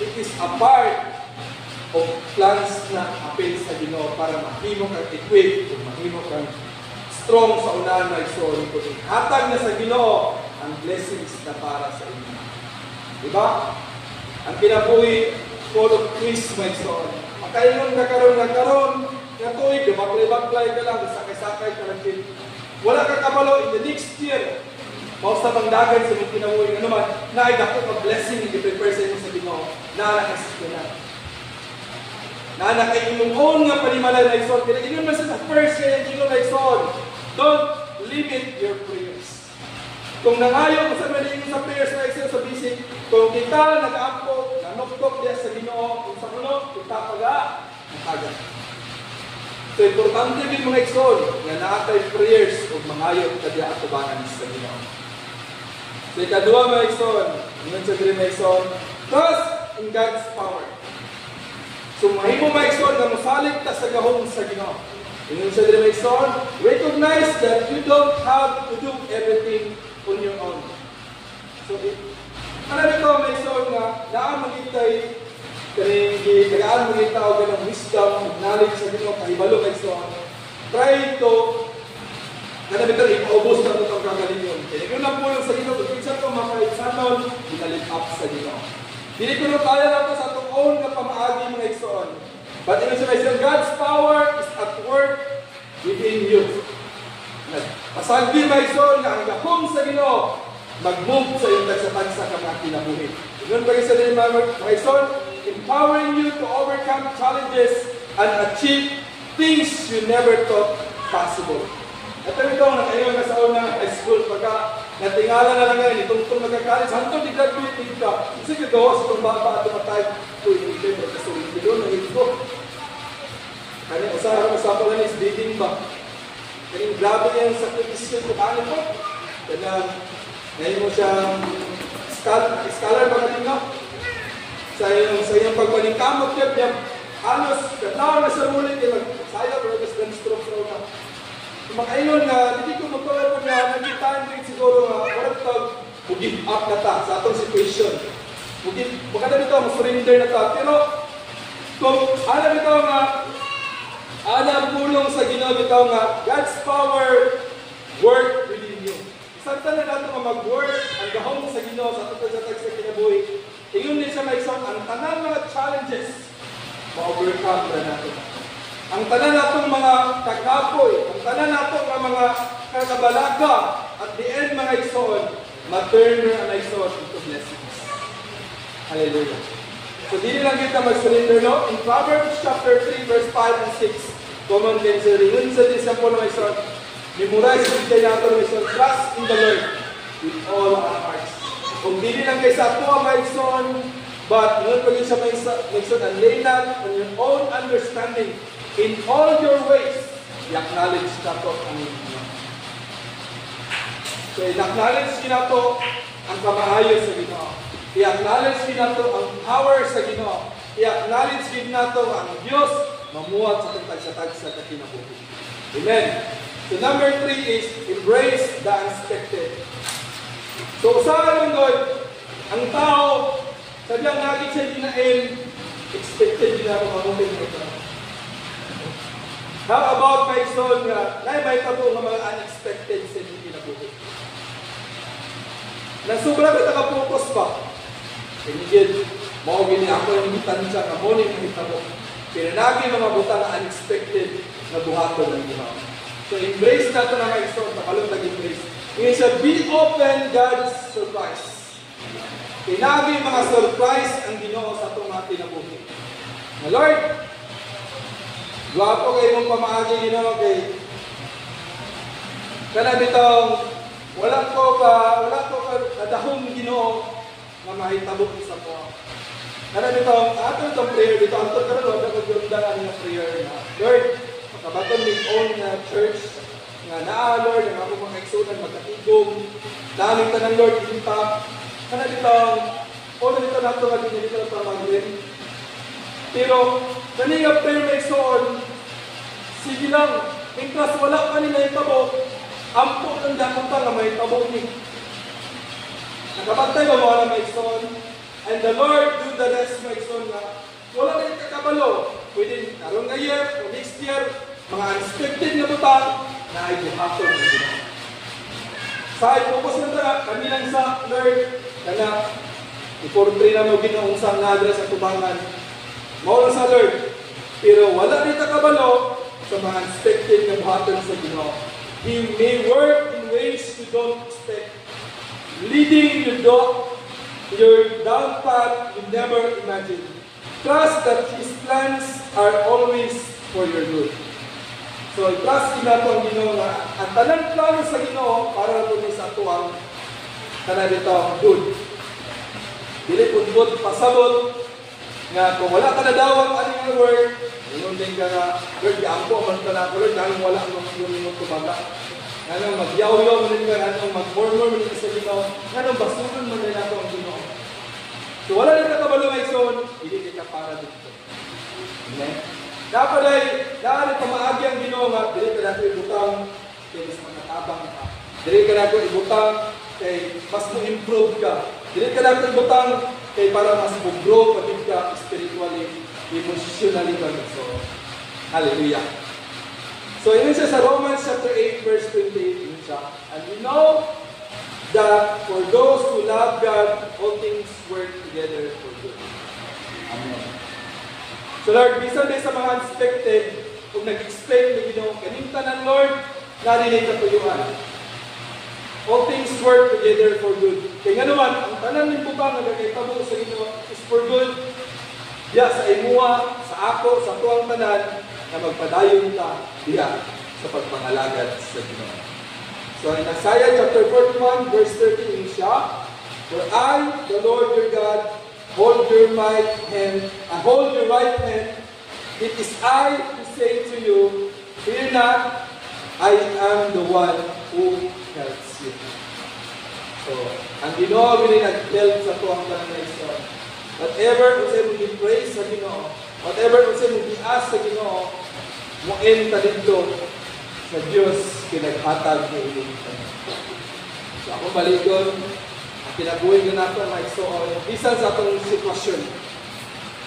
it is a part of plans na apel sa Ginoo para mahimo kang equip, mahimo kang strong sa unahan na isori ko. Hatag na sa Ginoo ang blessings na para sa inyo. Diba? Ang kinabuhi, full of twist, my son. Makaingon na karon, nga tuig, baklay-baklay ka lang, sakay-sakay ka lang din. Wala ka kabalo in the next year. Mausta pang dagan sa mga kinabuhi nga naman, na ay dako ka blessing na i-prepare sa inyo sa Ginoo. Naana ka sa Ginoo. Naana ka inyong own nga panimalay na ison. Kaya inyo man sa first kaya Ginoo na ison. Don't limit your prayers. Kung nangayo ko sa maligin sa prayers na ison sa basic, kung kita nag-apo, nanuktok diya sa Ginoo, kung sa kuno, kita nakaga. So, importante din mga ison nga naatay prayers o mangayo ka diya atubangan sa Ginoo. So, ikadua mga ison, ngayon sa diri mga ison, trust in God's power. So, mahimo mga ison na masalig ta sa gahom sa Ginoo. Ngayon sa diri mga ison, recognize that you don't have to do everything on your own. So, ano nito mga ison nga, naan magitay tagaan magita o ganang wisdom, knowledge sa Ginoo, kahibalo mga ison. Try to kanabito ipaubos na ito ang kagalingon. Kaya kung lang po lang sa Ginoo, kung isa itong makaitsanon, ginalip up sa Ginoo. Hindi ko na kaya na ito sa itong own na pamaagi mga igsoon. But in the God's power is at work within you. Pasagdi mga igsoon na ang gahom sa Ginoo, mag-move sa iyong tagsa-tagsa ka mga kinabuhi. Yun ba isa din mga igsoon? Empowering you to overcome challenges and achieve things you never thought possible. At ito, nakayon na sa una high school, pagka natingala na lang ngayon, itong nagka-college, hantong di-graduate din ka. Sige, gawa sa itong bata at tumatay, ito yung ito, magkasulit nilo, nangit ko. Kanya, usapan lang is dating ba? Kanya, grabe yung sakripisyon ko, kanin po. Kanya, ngayon mo siyang scholar ba natin nga? Sa iyong pagpaningkamot niya, halos, katawang na sa ulit, sayo, pero mas stroke sa una. Makaingon nga, hindi ko magkawal po nga, nagkitaan rin siguro nga, walang give up na ta sa atong situation. Maganda nito, surrender na ta. Pero, kung alam ito nga, alam pulong sa Ginoo ito nga, God's power work within you. Santa na nato nga mag-work ang gahom sa Ginoo sa tutod sa sa kinabuhi. Ingon din siya maigsoon ang tanan mga challenges ma-overcome na nato. Ang tanan natong mga kakapoy, ang tanan natong mga kakabalaga at the end mga igsoon, ma-turn ang igsoon into blessings. Hallelujah. So dili lang kita mag-surrender, no? In Proverbs chapter 3 verse 5 and 6, common cancer, ingon sa disciple ng igsoon, memorize yung tayo nato ng igsoon, trust in the Lord with all our hearts. Kung dili lang kayo sa ato ang igsoon, but ngunit pagin siya may igsoon, and lay not on your own understanding, in all your ways, i-acknowledge nato ang Ginoo. So, i-acknowledge nato ang kamaayo sa Ginoo. I-acknowledge nato ang power sa Ginoo. I-acknowledge nato ang Diyos mamuhat sa tagsa-tag sa kinabuhi. Amen. So, number 3 is embrace the unexpected. So, usahan mo doon, ang tao, sadyang naging siya dinain, expected din ako mamutin mo ito. How about my son nga, may tabo ng mga unexpected sa hindi kinabuhi? Nasubra ka nakapokus pa. Kinigid, mao gini ako yung tansya nga mo yung hitabo. Pinanagi mga butang na unexpected na buhaton ng Ginoo. So embrace nato na mga son, nakalong nag-embrace. Ngayon siya, be open God's surprise. Pinagi mga surprise ang Ginoo sa itong mga kinabuhi. Na Lord, guwapo kayo mong pamaagi Ginoo kay kana bitong wala ko kadahong Ginoo nga mahitabo sa ko. Kana bitong ato itong prayer dito anto karon wala ko gundang nga prayer na Lord, makabaton mi own na church nga naa Lord ang ako mga igsunan magkatigom namin tanan Lord kita kana bitong ono dito nato nga dito pamagin. Pero kaniya prayer may igsuon sige lang, ingkas wala ka nila yung tabo, ampo ng dakong pa na may tabo ni. Nakabantay ba mga may son? And the Lord do the rest may son na wala na yung kakabalo. Pwede karoon na year o next year, mga unexpected na butang na ay buhaton ng Ginoo. Sa i-focus na tayo, kami lang sa Lord, na i-portray na mo Ginoong sang nadra sa tubangan. Mawala sa Lord, pero wala na yung kakabalo, sa mga unexpected na buhaton sa Ginoo. He may work in ways you don't expect, leading you your down path you never imagined. Trust that His plans are always for your good. So, trust nato ang Ginoo nga ang tanang plano sa Ginoo para po ni sa tuwang tanan dito good. Dili pud good pasabot nga kung wala ka na dawat ani nga word, ingon din ka nga, Lord, ampo man ka na ako, Lord, nang wala ang mga yung tumaga. Nganong magyaw-yaw mo rin ka, nganong mag-murmur mo rin sa Ginoo, nganong basunan mo rin ako ang Ginoo. So wala rin kakabalo may son, hindi ka para dito. Amen? Dapat ay, dahil pamaagi ang Ginoo nga, dili ka nato ibutang, kaya mas makatabang ka. Dili ka nato ibutang, kay mas mo-improve ka. Dili ka nato ibutang, kay para mas mag-grow pati ka spiritually, emotionally ka. So, hallelujah. So, yun siya sa Romans chapter 8, verse 28. Yun siya. And we know that for those who love God, all things work together for good. Amen. So, Lord, bisan din sa mga unexpected, kung nag-expect na Ginoo, kanimta ng Lord, narinig ka tuyuan. All things work together for good. Kaya nga naman, ang tanan ng butang na nagkitabo sa Ginoo is for good. Diya sa imuha, sa ako, sa tuwang tanan, na magpadayon ta diya sa pagpangalagad sa Ginoo. So in Isaiah chapter 41, verse 13 siya, for I, the Lord your God, hold your right hand, hold your right hand. It is I who say to you, fear not, I am the one who helps you. So, ang Ginoo gini nag-help sa tuwang tanan na iso. Whatever usay mo gi-praise sa Ginoo, whatever usay mo gi-ask sa Ginoo, mo-end ta dito sa Dios kinaghatag ni ining. So ako baligon, ang kinabuhi ko nato na iso, bisan sa atong sitwasyon.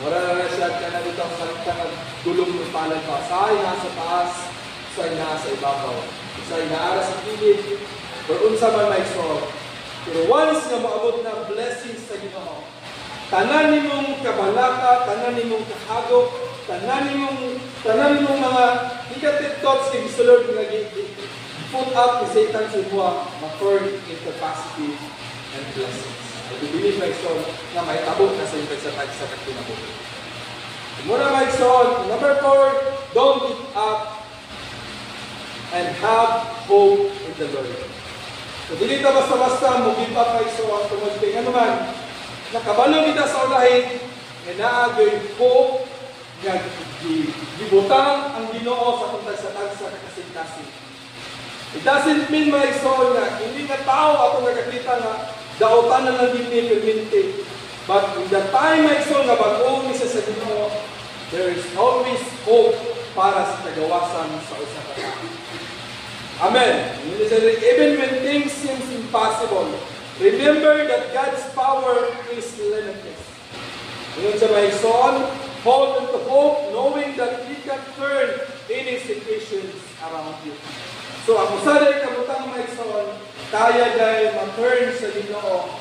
Wala na siya ka na dito sa gulong ng palad pa. Sa'y nasa taas, sa'y nasa ibabaw. Sa'y naara sa gilid, or unsa man maigsoon. Pero once nga maabot na blessings sa Ginoo, tanan nimong kabalaka, tanan nimong kahagok, tanan nimong mga negative thoughts kay gusto Lord nga put up ni Satan sa buwa, ma-turn into positive and blessings. I believe maigsoon nga may tabok na sa inyong sa kinabuhi. Muna maigsoon, number 4, don't give up and have hope in the Lord. So, dili ta basta-basta mo give up maigsoon tungod kay nga naman nakabalo kita sa ulahin nga naagay hope nga gibutang ang Ginoo sa pagtagsatag sa kakasing-kasing. It doesn't mean maigsoon nga hindi nga tao ato nakakita nga daotan na lang din ni permente. But in the time maigsoon nga bag-o ni sa Ginoo, there is always hope para sa kagawasan sa usa ka tawo. Amen. Even when things seem impossible, remember that God's power is limitless. Ngayon sa maigsoon, hold on to hope, knowing that He can turn any situations around you. So, ang usaday kabutang maigsoon, kaya dahil ma-turn sa Ginoo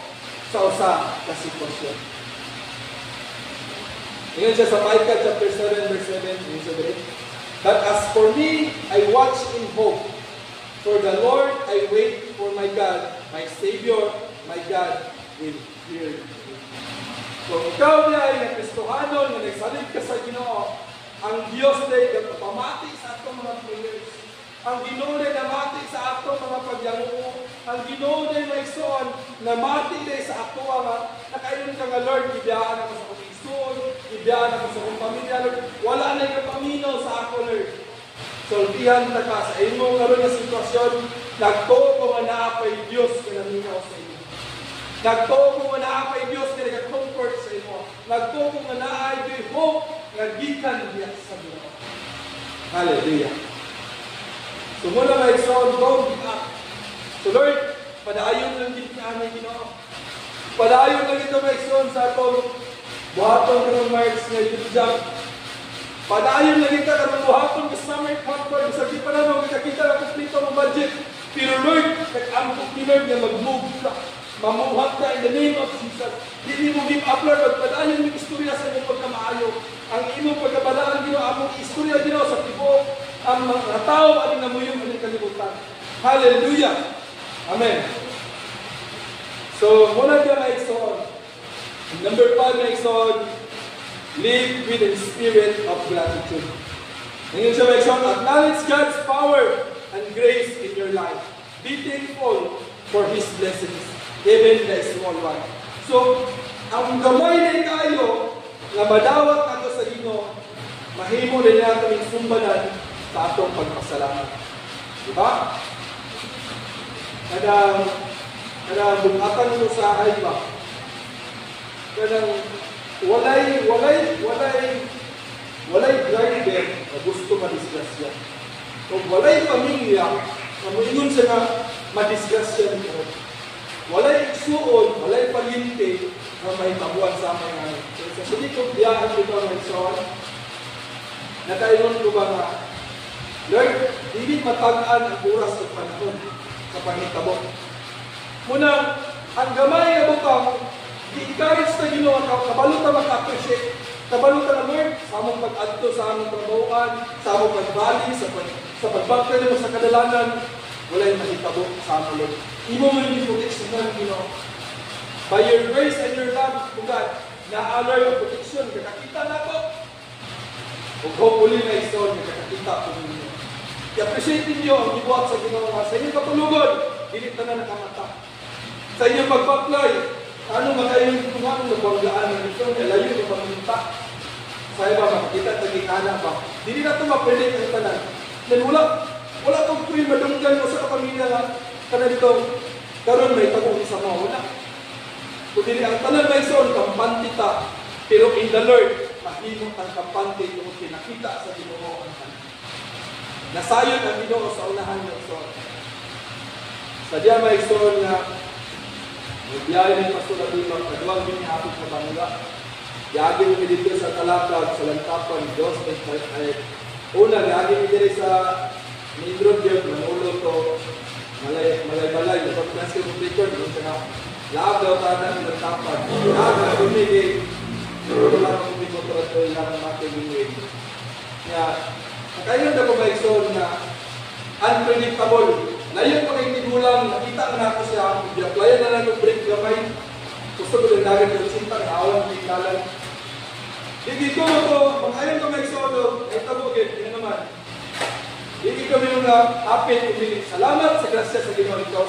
sa usa ka sitwasyon. Ngayon siya sa Micah chapter 7 verse 7, but as for me, I watch in hope. For the Lord, I wait for my God, my Savior, my God will hear me. Kung ikaw na ay nakristohano, na nagsalit ka sa Ginoo, ang Diyos na pamati sa atong mga prayers. Ang Ginoo na namati sa atong mga pagyango. Ang Ginoo na maigsoon, namati na sa ato nga, nakailan ka nga Lord, ibiyaan ako sa kong igsoon, ibiyaan ako sa kong pamilya, Lord. Wala na yung paminaw sa ako, Lord. Soltihan na ka sa imong karon nga sitwasyon, nagtuo ko nga naapay Diyos nga naminaw sa inyo. Nagtuo ko nga naapay Diyos nga nag-comfort sa inyo. Nagtuo ko nga naapay hope nga gikan diya sa Ginoo. Hallelujah. So muna maigsoon, don't give up. So Lord, padayon lang din ka na Ginoo. Padayon lang ito maigsoon sa atong buhaton karong March nga YouTube. Padayon lang kita karong buhaton sa summer conference. Sa di pa naman kita na kumplito ng budget. Pero Lord, nag-ampok ni Lord na mag-move ka. Mamuhat ka in the name of Jesus. Hindi mo give up, Lord. Padayon yung istorya sa imong pagkamaayo. Ang imong pagkabalaan Ginoo, among istorya Ginoo sa tibo. Ang mga tao aling namuyong aling kalibutan. Hallelujah! Amen. So, muna ka maigsoon. Number 5 maigsoon, live with the spirit of gratitude. Ngayon siya maigsoon, acknowledge God's power and grace in your life. Be thankful for His blessings, even the small one. So, ang gamay na kayo, na madawat nato sa Ginoo, mahimo din natin kaming sumbanan sa atong pagpasalamat. Diba? Kada bungatan mo sa hay ba? Kada walay driver na gusto madisgrasya. Kung walay pamilya, na moingon siya nga madisgrasya nito. Walay igsuon, walay palyente na may tabuan sa mga ngayon. So, sa sili kong biyahan dito ng igsuon, nakaingon ko ba nga, Lord, hindi matag-an ang oras at panahon sa panitabo. Muna, ang gamay na butang, i-encourage na Ginoo, kabalo ta maka-appreciate. Kabalo ta na Lord, sa among pag-adto, sa among trabahoan, sa among pagbali, sa pagbakta mo sa kadalanan, wala yung mahitabo sa among Lord. Imo mo yung protection ng Ginoo. By your grace and your love, God, na-allow yung protection, kakakita na ko. Kung hopefully na ison, kakakita ko ninyo. I-appreciate ninyo ang ibuhat sa Ginoo. Sa inyong katulugon, dilit na nakamata. Sa inyong pag-apply, ano makayong kumang nabanggaan ng ito, nalayo ng pamunta. Sa iba, makikita at nagkikana ba? Hindi na ito mapredict ang tanan. Then wala itong tuwing madunggan mo sa kapamilya nga, kada dito, karon may tagong isa mo, wala. Kundi ang tanan may son, kampante ta, pero in the Lord, mahimot ang kampante yung pinakita sa Ginoo ang tanan. Nasayon ang Ginoo sa unahan ng son. Sa diya may son na biyaya ng Pastor Abimang, kaduang binihapit na bangga. Yagin mo dito sa Talakag, sa Lantapan, Diyos, una, yagin mo dito sa Mindron Diyo, Manulo to, malay-balay, dapat kasi mo picture, doon siya nga, laab daw tanan ng tapad, laab na bumigay, wala na kumikotor at wala na makilinwin. Kaya, nakayon na ko ba iso na unpredictable, layon pa kay tigulang, nakita na ako siya, i-applyan na lang yung break gamay, gusto ko din narin yung sinta, naawan, tingkalan. Hindi ko ito, makayon ko may iso, ay tabugin, yun naman. Hindi kami mga apit umilig. Salamat sa grasya sa ginawa ito.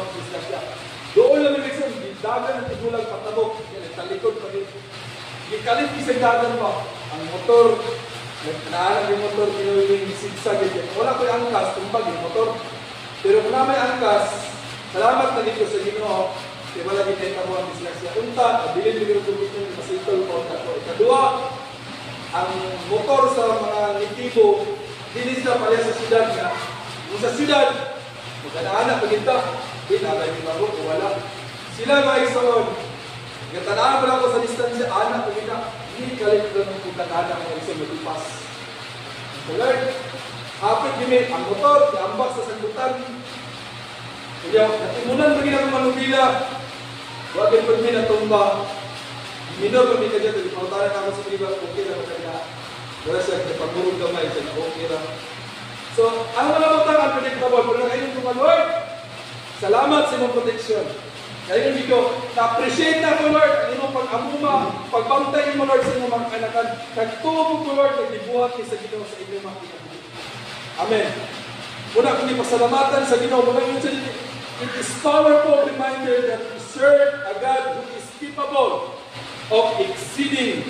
Doon lang yung isang dagan ng tigulang patabok. Talikod pa rin. Ikalit isang dagan mo. Ang motor, naanak yung motor, kinuling sigsag. Wala ko yung angkas, tumbag yung motor. Pero kung na may angkas, salamat na dito sa ginawa. Kaya wala ginita mo ang dislexia. Unta, bilin mo yung tubig yung pasitol ko. Ikadua, ang motor sa mga nitibo, hindi sila pala sa syudad nga. Kung sa syudad, magkana-anak paginta, hindi nalay yung laro, wala. Sila mga isoon, nagtanaan pala ko sa distansya, anak paginta, hindi kalit lang ng pagkana-anak mga isoon matipas. So Lord, hapit gini, ang motor, ambak sa sangkutan. Kaya, natimunan pagin ang manubila, wagin pagin na tumba, minor kami ka dyan, pagkataran ako sa iba, okay na magkana. Wala siya, kapagurong gamay siya, okay lang. So, ang mga butang unpredictable, pero ngayon mga Lord, salamat sa imong protection. Ngayon dito, na-appreciate na ko Lord, ang imong pag-amuma, pagbantay mo Lord sa imong mga kanakan, nagtubo ko Lord, nagdibuhat ni sa Ginoo sa inyong mga kinabuhi. Amen. Una kong ipasalamatan sa Ginoo, mga yun sa dito, it is powerful reminder that we serve a God who is capable of exceeding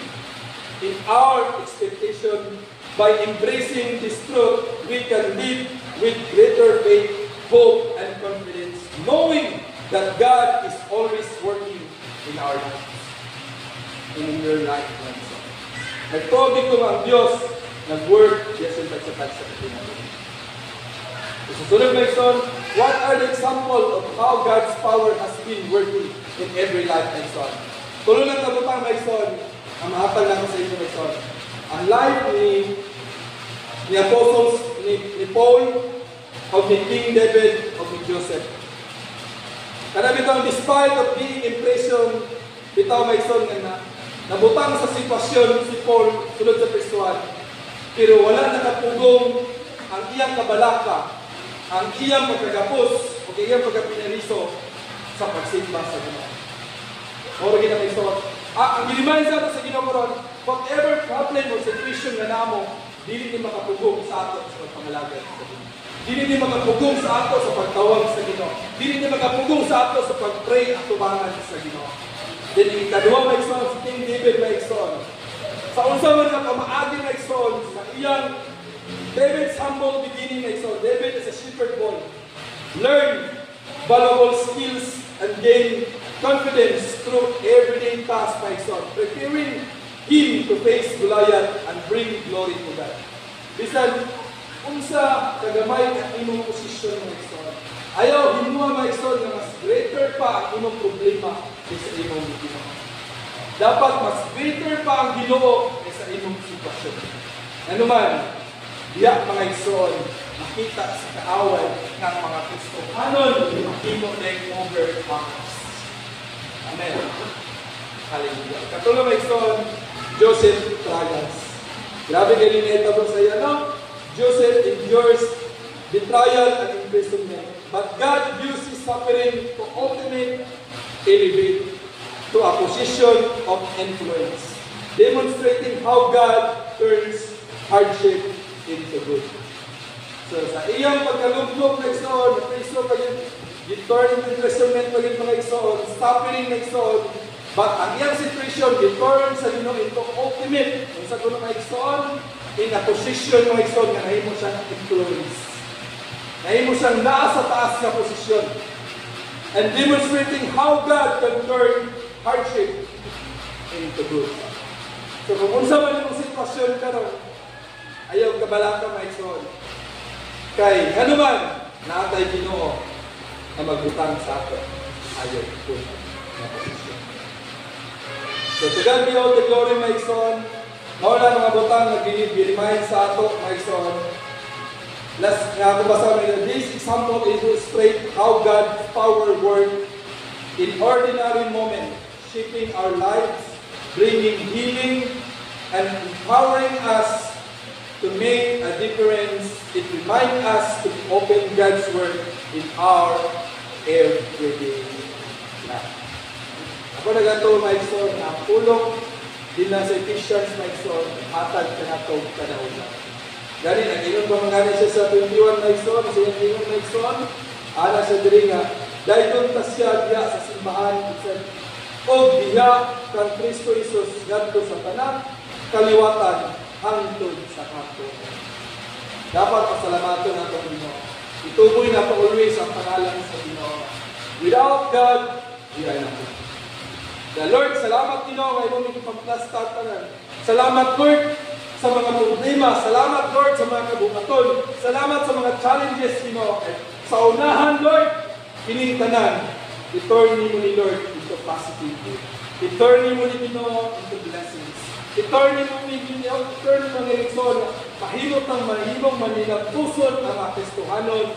in our expectation. By embracing this truth, we can live with greater faith, hope, and confidence, knowing that God is always working in our lives, in your life. Nagtobig ko ang Diyos, nag-work, yes, in pagsapat sa Pilipinas. Susunod my son, what are the examples of how God's power has been working in every life, my son? Tulungan ka mo pa, my son, ang mahapal lang sa inyo, my son. Ang life ni Apostles, ni Paul, o ni King David, o ni Joseph. Kada bitaw, despite of being impression, bitaw may son nga nabutang sa sitwasyon si Paul sulod sa Kristohan. Pero wala nakapugong ang iyang kabalaka, ang iyang pagkagapos, o iyang pagkapinariso sa pagsimba sa Ginoo. O rin na Kristo. Ang giliman sa ato sa Ginoo, whatever problem or situation na namo, dili ni makapugong sa ato sa pagpangalaga sa Ginoo. Dili ni makapugong sa ato sa pagtawag sa Ginoo. Dili ni makapugong sa ato sa pagpray at tubangan sa Ginoo. Then ikaduha may ison, si King David may ison. Sa unsa man nga pamaagi may ison, sa iyang David's humble beginning may ison. David is a shepherd boy. Learn valuable skills and gain confidence through everyday tasks by son, preparing him to face Goliath and bring glory to God. Bisan, unsa kagamay ang imong posisyon ng son. Ayaw, himuha mga son na mas greater pa ang imong problema kaysa imong Ginoo. Dapat mas greater pa ang Ginoo kaysa imong sitwasyon. Ano man, diya mga son, makita sa kaaway ng mga Kristohanon, imo take over us. Amen. Hallelujah. Katulad may son, Joseph trials. Grabe galing na ito sa iyo, no? Joseph endures betrayal and imprisonment. But God used his suffering to ultimate elevate to a position of influence, demonstrating how God turns hardship into good. So sa iyang pagkalugnog na igsoon, na-priso kayo, you-turn into imprisonment kayo mga igsoon, suffering na igsoon, but ang iyang situation, you-turn sa Ginoo into ultimate, kung sa kuno mga igsoon, in a position mga igsoon, na nahimo siyang influence. Nahimo siyang nasa taas na posisyon. And demonstrating how God can turn hardship into good. So kung unsa man yung sitwasyon karon, ayaw kabalaka mga igsoon. Kay ano man, naatay Ginoo na magbutang sa ato. Ayaw ito na posisyon. So to God be all the glory, my son. Mawala mga butang na binibirimahin sa ato, my son. Last nga ako basa nila, this example illustrates how God's power works in ordinary moments, shaping our lives, bringing healing, and empowering us to make a difference. It reminds us to open God's Word in our everyday life. Ako nagato, Maison, na pulong din na sa Ephesians, Maison, hatag ka na ito kanaunan. Gani, nag-inom pa mga siya sa 21, Maison, sa 21, Maison, ana sa diri nga, dahil doon ta siya diya sa simbahan, o diya kang Kristo Isus, ganto sa tanang kaliwatan, hangtod sa kanto. Dapat pasalamaton natin ang Ginoo. Ituboy na pa always ang pangalan sa Ginoo. Without God, we are nothing. The Lord, salamat Ginoo, ngayon mo ipag-plastar tanan. Salamat Lord sa mga problema. Salamat Lord sa mga kabukaton. Salamat sa mga challenges Ginoo. Sa unahan Lord, kining tanan, i-turn mo ni Lord into positive. I-turn mo ni Ginoo into blessings. I-turn mo ni Ginoo, i-turn mo ni Rizon, pahimot ng mahimong manilagpuson ang mga Kristohanon.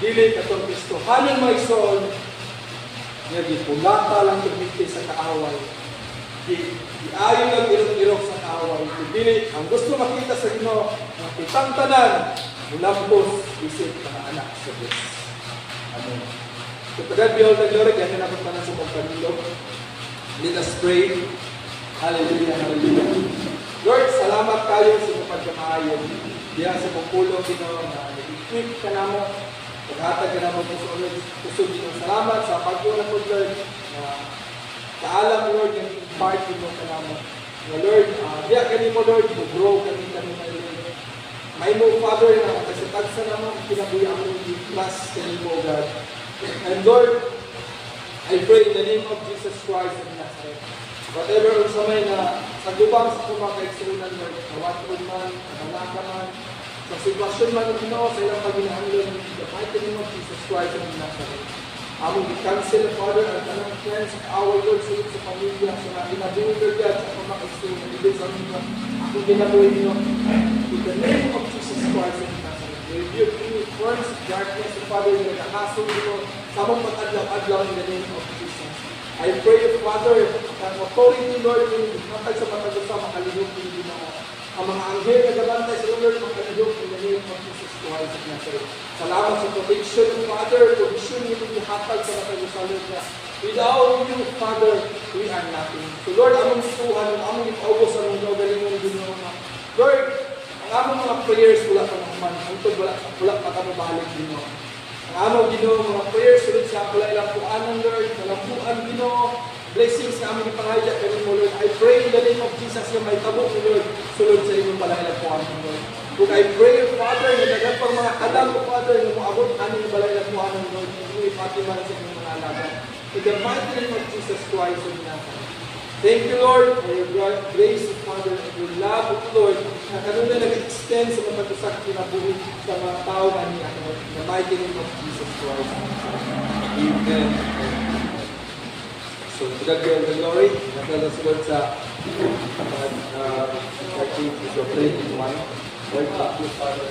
Dili katong Kristohanon Maison, nga gipulata lang tumiti sa kaaway. Iayo lang irok-irok sa kaaway. Dili, ang gusto makita sa Ginoo, ang kitang tanan, mulampos, isip mga anak sa Diyos. Amen. So, to God be all the glory, kaya na pa na sa pagpapilo. Let us pray. Hallelujah, hallelujah. Lord, salamat kayo sa pagkamaayon. Diyan sa pagpulong Ginoo na nag-equip ka namo. Paghatag ka namo sa ulit. Kusog Ginoo. Salamat sa pagpulong mo, Lord. Kaalam, Lord, yung part mo ka namo. Lord, diyan ka mo, Lord, mag-grow kami na Lord. May mo, Father, na kasitagsa naman, kinabuya mo yung trust ka mo, God. And Lord, I pray in the name of Jesus Christ of Nazareth. Whatever sa may na sa lubang sa kumakaigsunan, Lord, nawatod man, nabalaka man, sa sitwasyon man ng Ginoo, sa ilang paginahanglon, in the mighty name of Jesus Christ of Nazareth. Among i-cancel, Father, ang tanang friends, kaaway, Lord, sa pamilya, sa mga ginabuhin, Lord, sa kumakaigsunan, ibig sa mga akong ginabuhin nyo. In the name of Jesus Christ of Nazareth, we rebuke any forms of darkness, Father, na nakasong nyo, sa mong pag-adlaw-adlaw in the name of Jesus. I pray, Father, ang authority, Lord, yung matag sa patagusa, makalihok yung Ginoo. Ang mga anghel na gabantay sa Lord, makalihok in the name of Jesus Christ of Nazareth. Salamat sa protection, Father, provision nyo yung hatag sa patagusa, Lord, na without you, Father, we are nothing. So, Lord, among ituhan, among ipaubos, among gawgalin mo yung Ginoo. Lord, ang among mga prayers, wala pa naman. Hantod, wala pa kami balik, Ginoo. Ang Ginoo, mga prayers, sulod sa wala ilang puanan, Lord, malampuan, Ginoo, blessings na aming ipangahaya kayo mo, Lord. I pray in the name of Jesus na may tabok mo, Lord, sulod sa inyong pala ilang puanan, Lord. Kung I pray, Father, na dagat pang mga kadang ko, Father, na maabot aning pala ilang puanan, Lord, na ipatiman sa inyong mga alaga. In the mighty name of Jesus Christ of Nazareth. Thank you, Lord, for your grace, Father, and your love, Lord, na kanuna nag-extend sa mga pagkasak kinabuhi sa mga tao na niya, Lord, in the mighty name of Jesus Christ. Amen. So, to God be all the glory. Nagkalasunod sa activities of prayer in one. Lord, thank you, Father.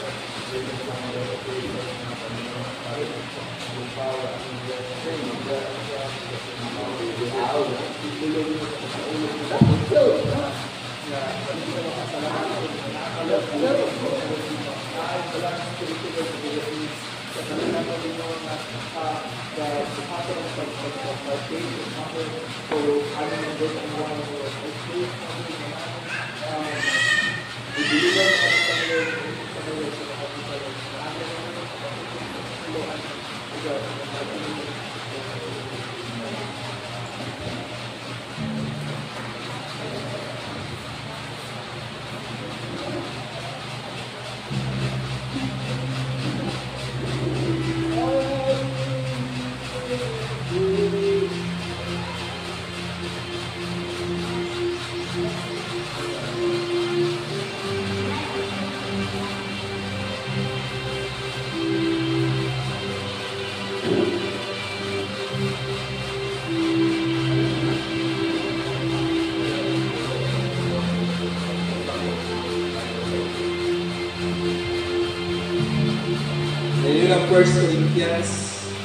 yun ang 1 Corinthians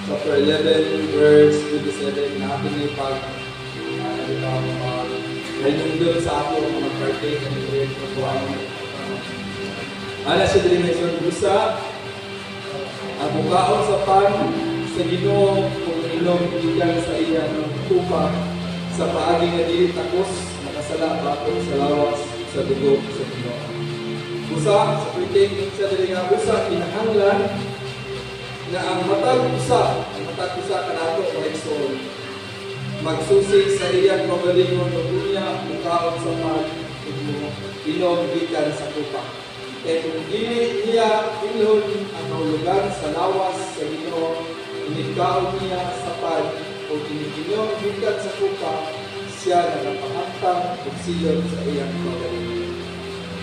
chapter 11 verse 27 na atin ay pag renundod sa ako ang mga partake and bread ng buwan. Ana siya din may isang busa ang bukaon sa pan sa Ginoo kung inom ikan sa iyang tupa sa paagi nga dili takos nakasala bakod sa lawas sa dugo sa Ginoo. Busa sa partake sa dili nga busa kinahanglan na ang matag usa kanato o exol magsusi sa iyang pagalingon o unya mukaon sa pan inom gikan sa tupa. Kaya kung dili niya inlon ang kahulugan sa lawas sa Ginoo inikaon niya sa pan o ininom gikan sa tupa siya nagapahantang ug silot sa iyang pagalingon.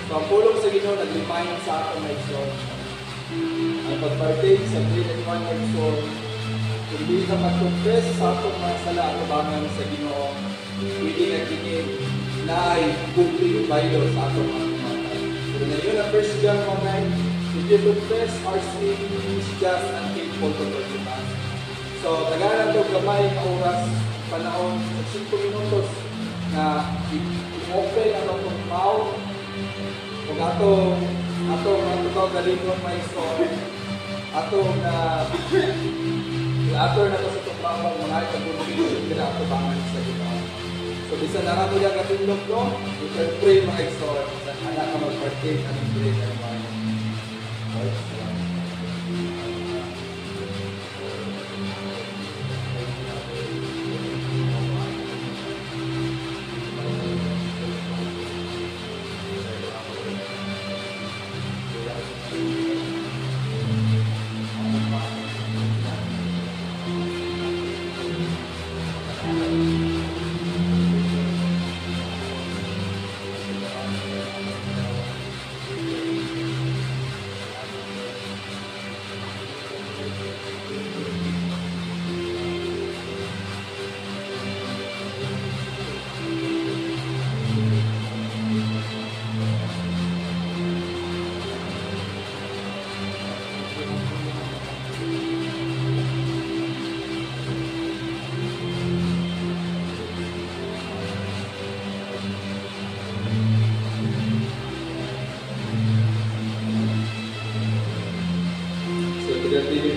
Pagpulong sa Ginoo naglimayon sa aton na exol ang pagpartake sa bread and wine of soul, kung di ka mag-confess sa atong mga sala kabangan sa Ginoo, pwede na kini na ay bukti yung baylo sa atong mga kumatay. So na yun ang 1 John 1:9, if you confess our sin, He is just and faithful to forgive us. So tagalan to gamay na oras, panahon, 5 minutos na i-open ang atong mouth, kung atong mga galingon may soul, atong na ator na to sa tumpang mga itabunin na ato bangan sa Ginoo. So bisan na mo lang katulog no, you can pray mga exhort sa anak ka mag-partake ng bread and wine.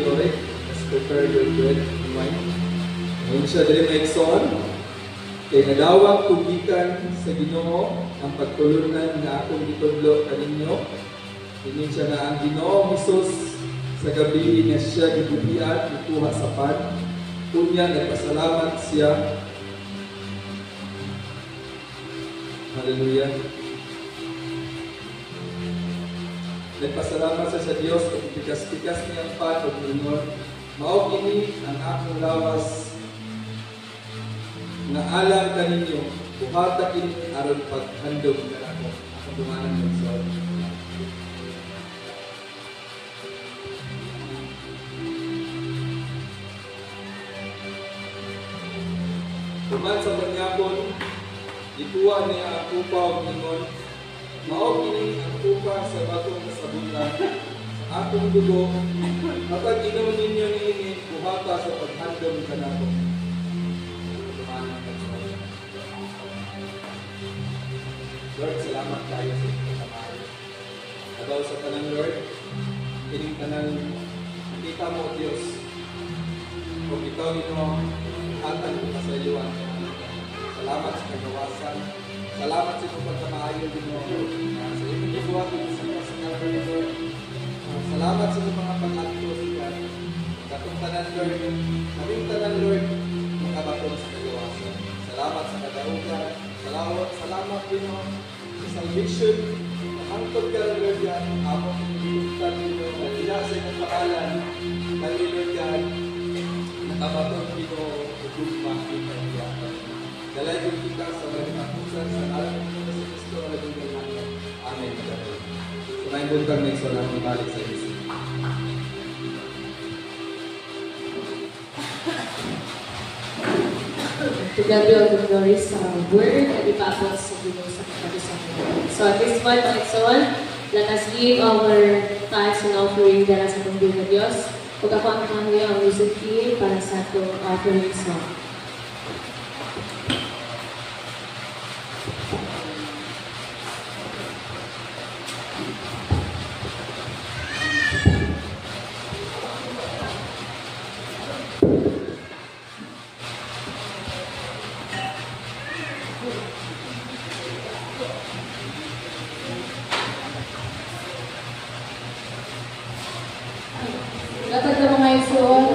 Let's prepare your bread and wine. Ngayon siya dali na ikson, kay nadawang tugikan sa Ginoo ang pagtulunan na akong gitudlo kaninyo. Inin siya na ang Ginoo Hesus sa gabi niya siya gibuhian, ikuha sa pan. Kunya nagpasalamat siya. Hallelujah. Nagpasalamat siya sa Diyos at pikas-pikas niyang pan o minor. Mao kini ang akong lawas na alam kaninyo, buhata kini aron paghandog na ako. Ako dumanan ng sol. Tuman sa panyapon, ikuha niya ang upaw ningon. Mao kini ang upa sa batong kasabutan sa akong dugo. Kapag inom ninyo niini, buhata sa paghandom kanako. Lord, salamat tayo sa inyong kasamahan. Agaw sa tanang Lord, kining tanang kita mo, Diyos. Kung ikaw ino, hatag mo sa iyuan. Salamat sa kagawasan. Salamat sa iyong pagkamaayo din mo. Sa iyong gibuhat sa mga Lord. Salamat sa mga pag-atos yan. Katong tanan Lord, kaming tanan Lord, makabatong sa kagawasan. Salamat sa kadaugan. Salamat din mo sa salvation. Mahantod ka Lord yan. Among ilutan din mo. Nalila sa iyong pangalan. Kali Lord yan. Nakabatong din mo. Ugugma kita yan. Dalay ko kita sa mga kapusan sa alam mo sa Kristo na naging natin. Amen. Kumain buntang na isa lang ibalik sa Kristo. To God be all the glory sa word na ipapot sa Ginoo sa katapusan. So at this point, let us give our tithes and offering dahil sa pagbuhay ng Diyos. Ug ako ang kahoy ang music team para sa itong offering song. Latag na mga igsoon.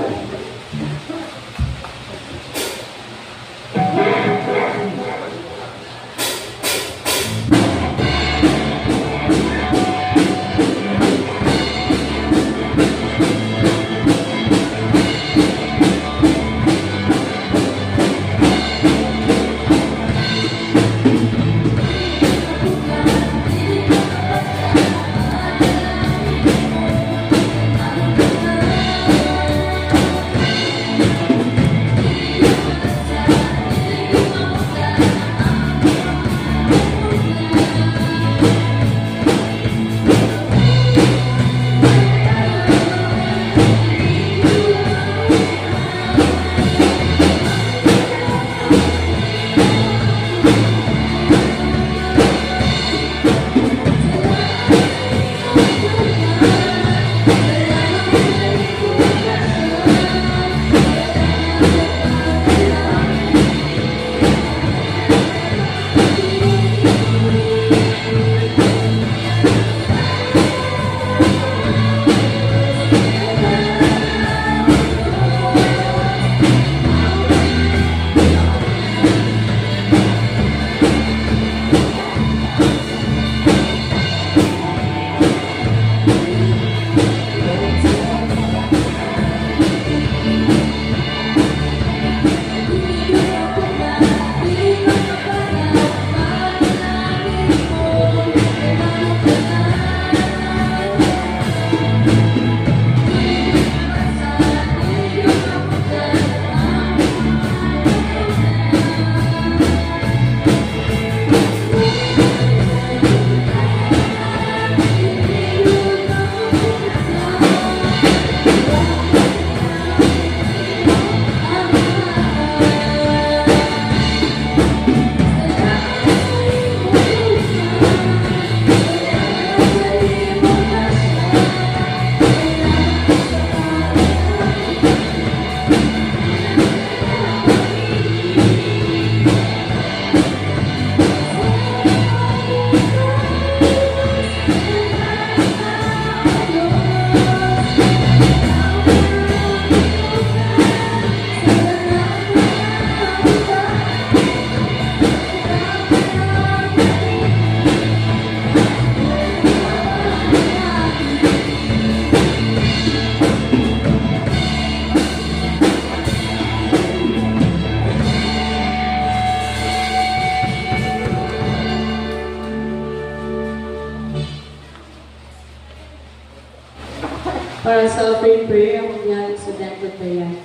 Para sa offering prayer, ang mangyari sa Dento Tayan.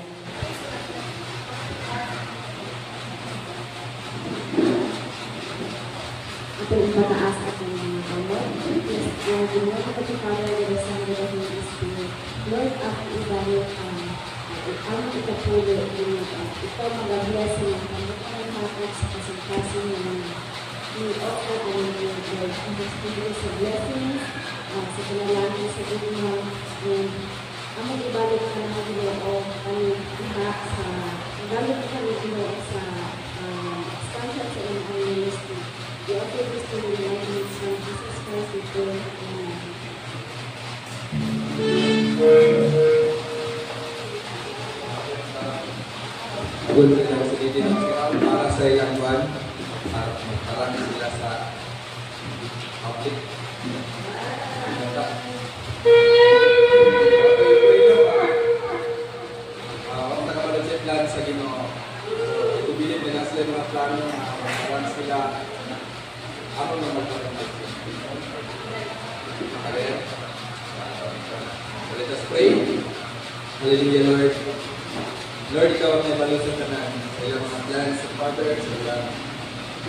Ito yung pataas at yung mga kamot. Yes, Lord, the Lord of the Father, the Son, and the Holy Spirit. Lord, ako ibalik ang itapulo yung ito mag-bless ng kamot ng kapag sa kasangkasin ng mga ni-offer ang mga Lord. Ang Spirit sa blessings, sa panalangin sa inyo, and ang mag-ibalik ka ng mga o ang iba sa gamit ka ng ino sa expansion sa inyong ministry. We offer this to the Lord in His Son, Jesus Christ, we pray. Amen. Good na lang sa itin ng siraw para sa ilang buwan at magkarami sila sa public. Huwag nakapalansin plan sa Ginoo. Itubilin nila sila mga plano na magkaroon sila ako na magkaroon. Okay? So let us pray. Hallelujah, Lord. Lord, ikaw ang may balot sa kanan sa iyong mga plans sa Father, sa iyong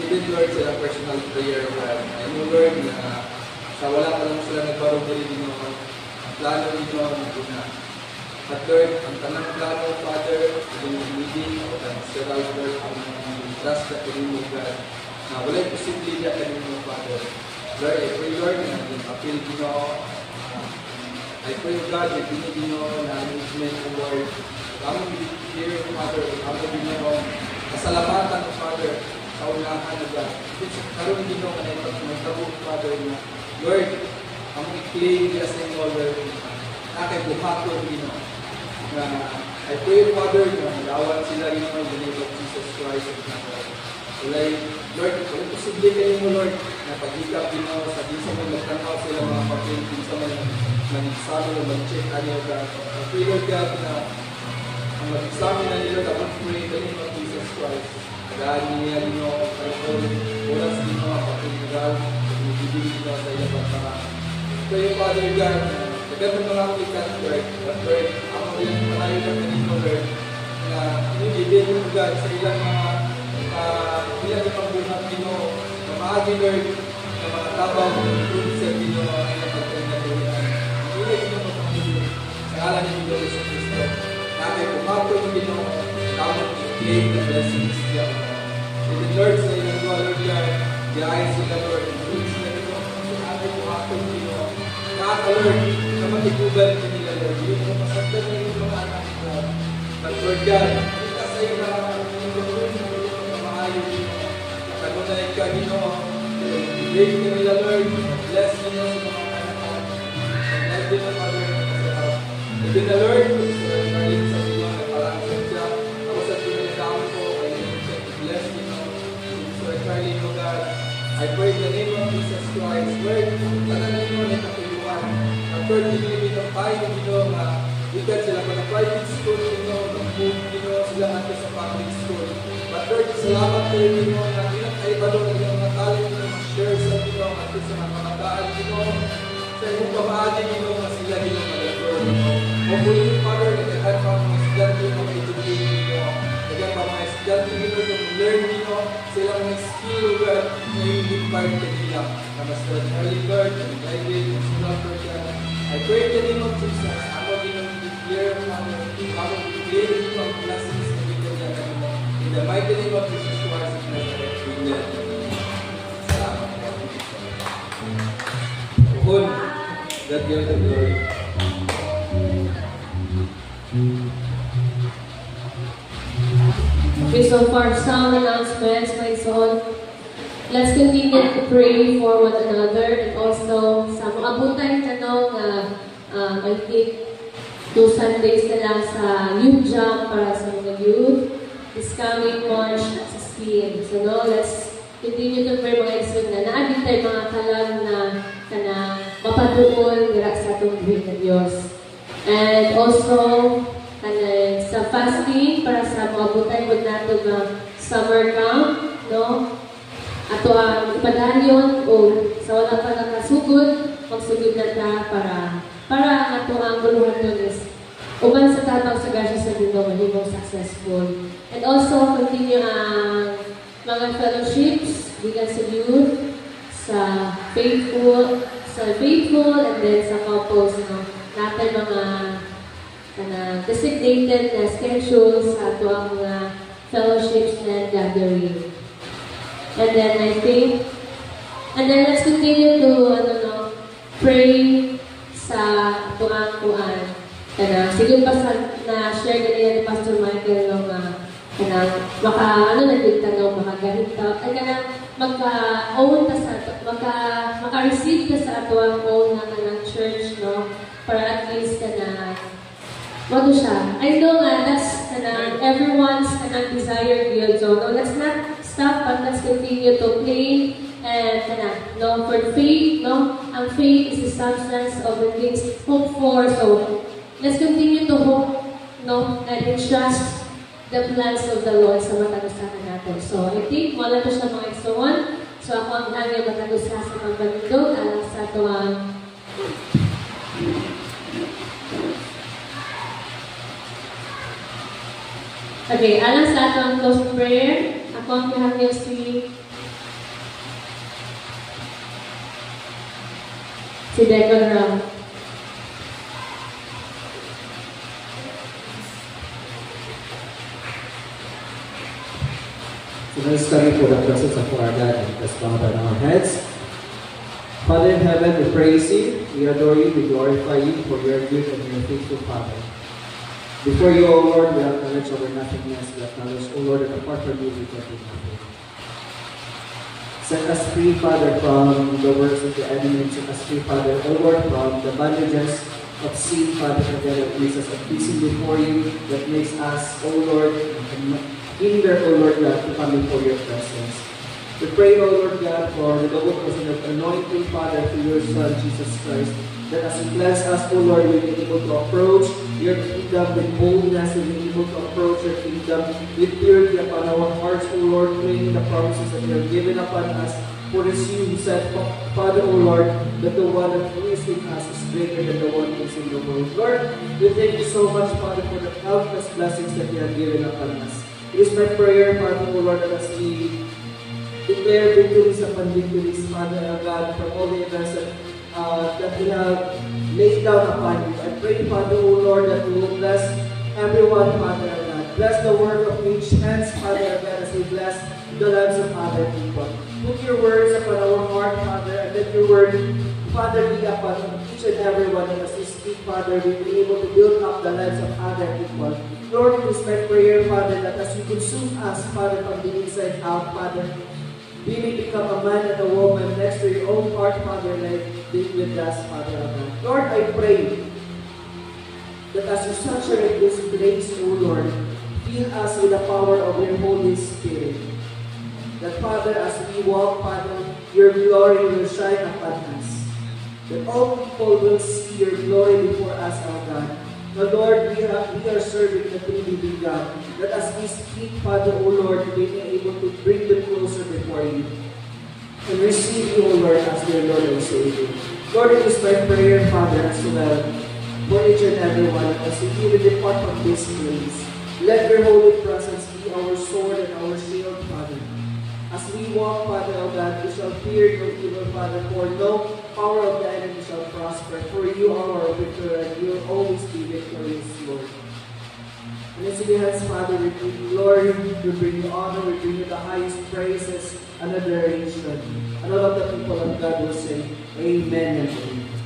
even Lord, sa iyong personal prayer. I know, Lord, na sa wala pa lang sila nagbarong dili din ang plano ninyo na At Lord, ang tanang plano, Father, yung leading o ang sterile, Lord, ang trust na pinimo, God, na wala'y posible niya kanino, Father. Lord, I pray, Lord, na yung appeal Ginoo, I pray, God, na Ginoo na movement, Lord, among here, Father, among Ginoo, kasalamatan, Father, sa unahan na God. Karoon Ginoo, na ipagmagtabo, Father, na Lord, among i-claim niya sa inyo, Lord, na kay buhaton, Ginoo, na I pray, Father, na malawan sila rin in the name of Jesus Christ of Nazareth. Lord, kung posible kayo mo, Lord, na pag-hikap din ako sa dinsa mo, magtanaw sila mga papel, dinsa mo mag-examine o mag-check ano God. I pray, Lord God, na ang mag-examine na nila, tapos pray in the name of Jesus Christ. Dahil niya din ako, oras din mga papel na God, nagbibigay nila sa iyo para. Pray, Father God, nagandang mga aplikat, Lord, but Lord, ako rin malayo na kanino, Lord, na hindi mo, God, sa ilang mga ilang ipagbuhat nino na maagi, Lord, na mga tabang producer nino ang ilang pagkakagawian. Hindi nyo mapangulong sa ngalan ni Lord sa Kristo. Namin pumatong nino, tamang i-claim the blessings niya. And the Lord sa ilang mga Lord God, diayin sila, Lord, and fruits na nino, namin pumatong nino. Lord, na matigugan nila, Lord, yung mapasagdan na yung mga anak nila. But Lord God, kita sa iyo na kanunay ka, Ginoo, i-break ka nila, Lord, bless nila sa mga anak ko. And din na, Father, and din na, Lord, karin sa mga nagpalansan siya. Ako sa pinagdaan ko, kayo siya, bless Ginoo. So, Charlie, no God, I pray in the name of Jesus Christ, Lord, tanan nyo na katuluan. Ang Lord, dinibig ang tayo, Ginoo, na ikat sila pa na private school, Ginoo, mag-move, Ginoo, sila natin sa public school. But Lord, salamat kayo, Ginoo, na ilang kaibalo na ilang mga talent na ma-share sa Ginoo at sa mga kamataan, Ginoo. Sa iyong pamaagi, Ginoo, na sila, Ginoo, mag-adore, Ginoo. Mabulit, Father, nagkahan pa mga estudyante, mga education, Ginoo. Nagkahan pa mga estudyante, Ginoo, to learn, Ginoo, sila mga skill, God, na yung required kanila. Na mas early bird, and private, and small person. I pray in the name of Jesus, ako, Ginoo, declare, Father, ako, declare, Ginoo, ang blessings na Ginoo niya kanila. In the mighty name of Jesus Christ, Amen. Salamat. Good. God give the glory. Okay, so for some announcements, my son, let's continue to pray for one another and also sa mga buntay tanong na I think 2 Sundays na lang sa youth jam para sa mga youth. This coming March sa SPM. So no, let's continue to pray mga isod na naabit tayo mga kalam na mapaduol nila sa itong buwin na Diyos. And also, sa fasting para sa mga butay mo nato na summer camp, no? Ato ang ipadalyon o sa wala pa nakasugod, magsugod na ta para ato ang guluhan nun is uban sa tatang sa gasya sa Ginoo mahimong successful. And also, continue ang mga fellowships, bigan sa youth, sa faithful, and then sa couples, no? Natin mga designated na schedules sa ato ang mga fellowships na gathering. And then let's continue to, pray sa ato ang kuan. Siguro pa na-share ganyan ni Pastor Michael no, makagalit ka, maka-own ka sa maka-receive ka sa ato ang own na kanang church, no? Para at least ano siya? I know that's everyone's desired yun. So, no, let's not stop, but let's continue to pray and no, for faith, no? Ang faith is the substance of the things hoped for. So, let's continue to hope, no, and entrust the plans of the Lord sa matagusahan natin. So, I think wala to siya mga isuon. So, ako ang hanggang matagusahan sa pagbanindog alang sa tuwang okay, alang sa atong closing prayer, ako ang hanggang si Declan Ram. Let's study for the presence of our God and let's bow down our heads. Father in heaven, we praise you, we adore you, we glorify you for your good and your faithful Father. Before you, O Lord, we acknowledge our nothingness, we acknowledge, O Lord, that apart from you, we can do nothing. Set us free, Father, from the works of the enemy. Set us free, Father, O Lord, from the bondages of sin, Father, that makes us appeasing before you, that makes us, O Lord, hinder, O Lord God, to come before your presence. We pray, O Lord God, for the double portion of anointing, Father, through your Son, Jesus Christ, that as you bless us, O Lord, we'll be able to approach your kingdom with boldness, we'll be able to approach your kingdom with purity upon our hearts, O Lord, praying the promises that you have given upon us. For it's you who said, Father, O Lord, that the one that is in us is greater than the one who is in the world. Lord, we thank you so much, Father, for the countless blessings that you have given upon us. It is my prayer, Father, O Lord, that as we declare victories upon victories, Father, our God, from all the events that we have laid down upon you. I pray, Father, O Lord, that you will bless everyone, Father, our God. Bless the work of each hands, Father, our God, as we bless the lives of other people. Put your words upon our heart, Father, and let your word, Father, be upon each and every one. And as we speak, Father, we'll be able to build up the lives of other people. Lord, it is my prayer, Father, that as you consume us, Father, from the inside out, Father, we may become a man and a woman next to your own heart, Father, like did with us, Father, our God. Lord, I pray that as you saturate this place, O Lord, fill us with the power of your Holy Spirit. That, Father, as we walk, Father, your glory will shine upon us. That all people will see your glory before us, our God. Now, Lord, we are serving the true living God. That as we speak, Father, O Lord, we may be able to bring them closer before you. And receive you, O Lord, as your Lord and Savior. Lord, it is my prayer, Father, as well, for each and every one, as we even depart from this place. Let your holy presence be our sword and our shield, Father. As we walk, Father, O God, we shall fear no evil, Father, for no power of the enemy shall prosper. For you are our victor, and you will always be victorious, Lord. And as in your hands, Father, we bring you glory, we bring you honor, we bring you the highest praises and adoration. And all of the people of God will say, Amen and Amen.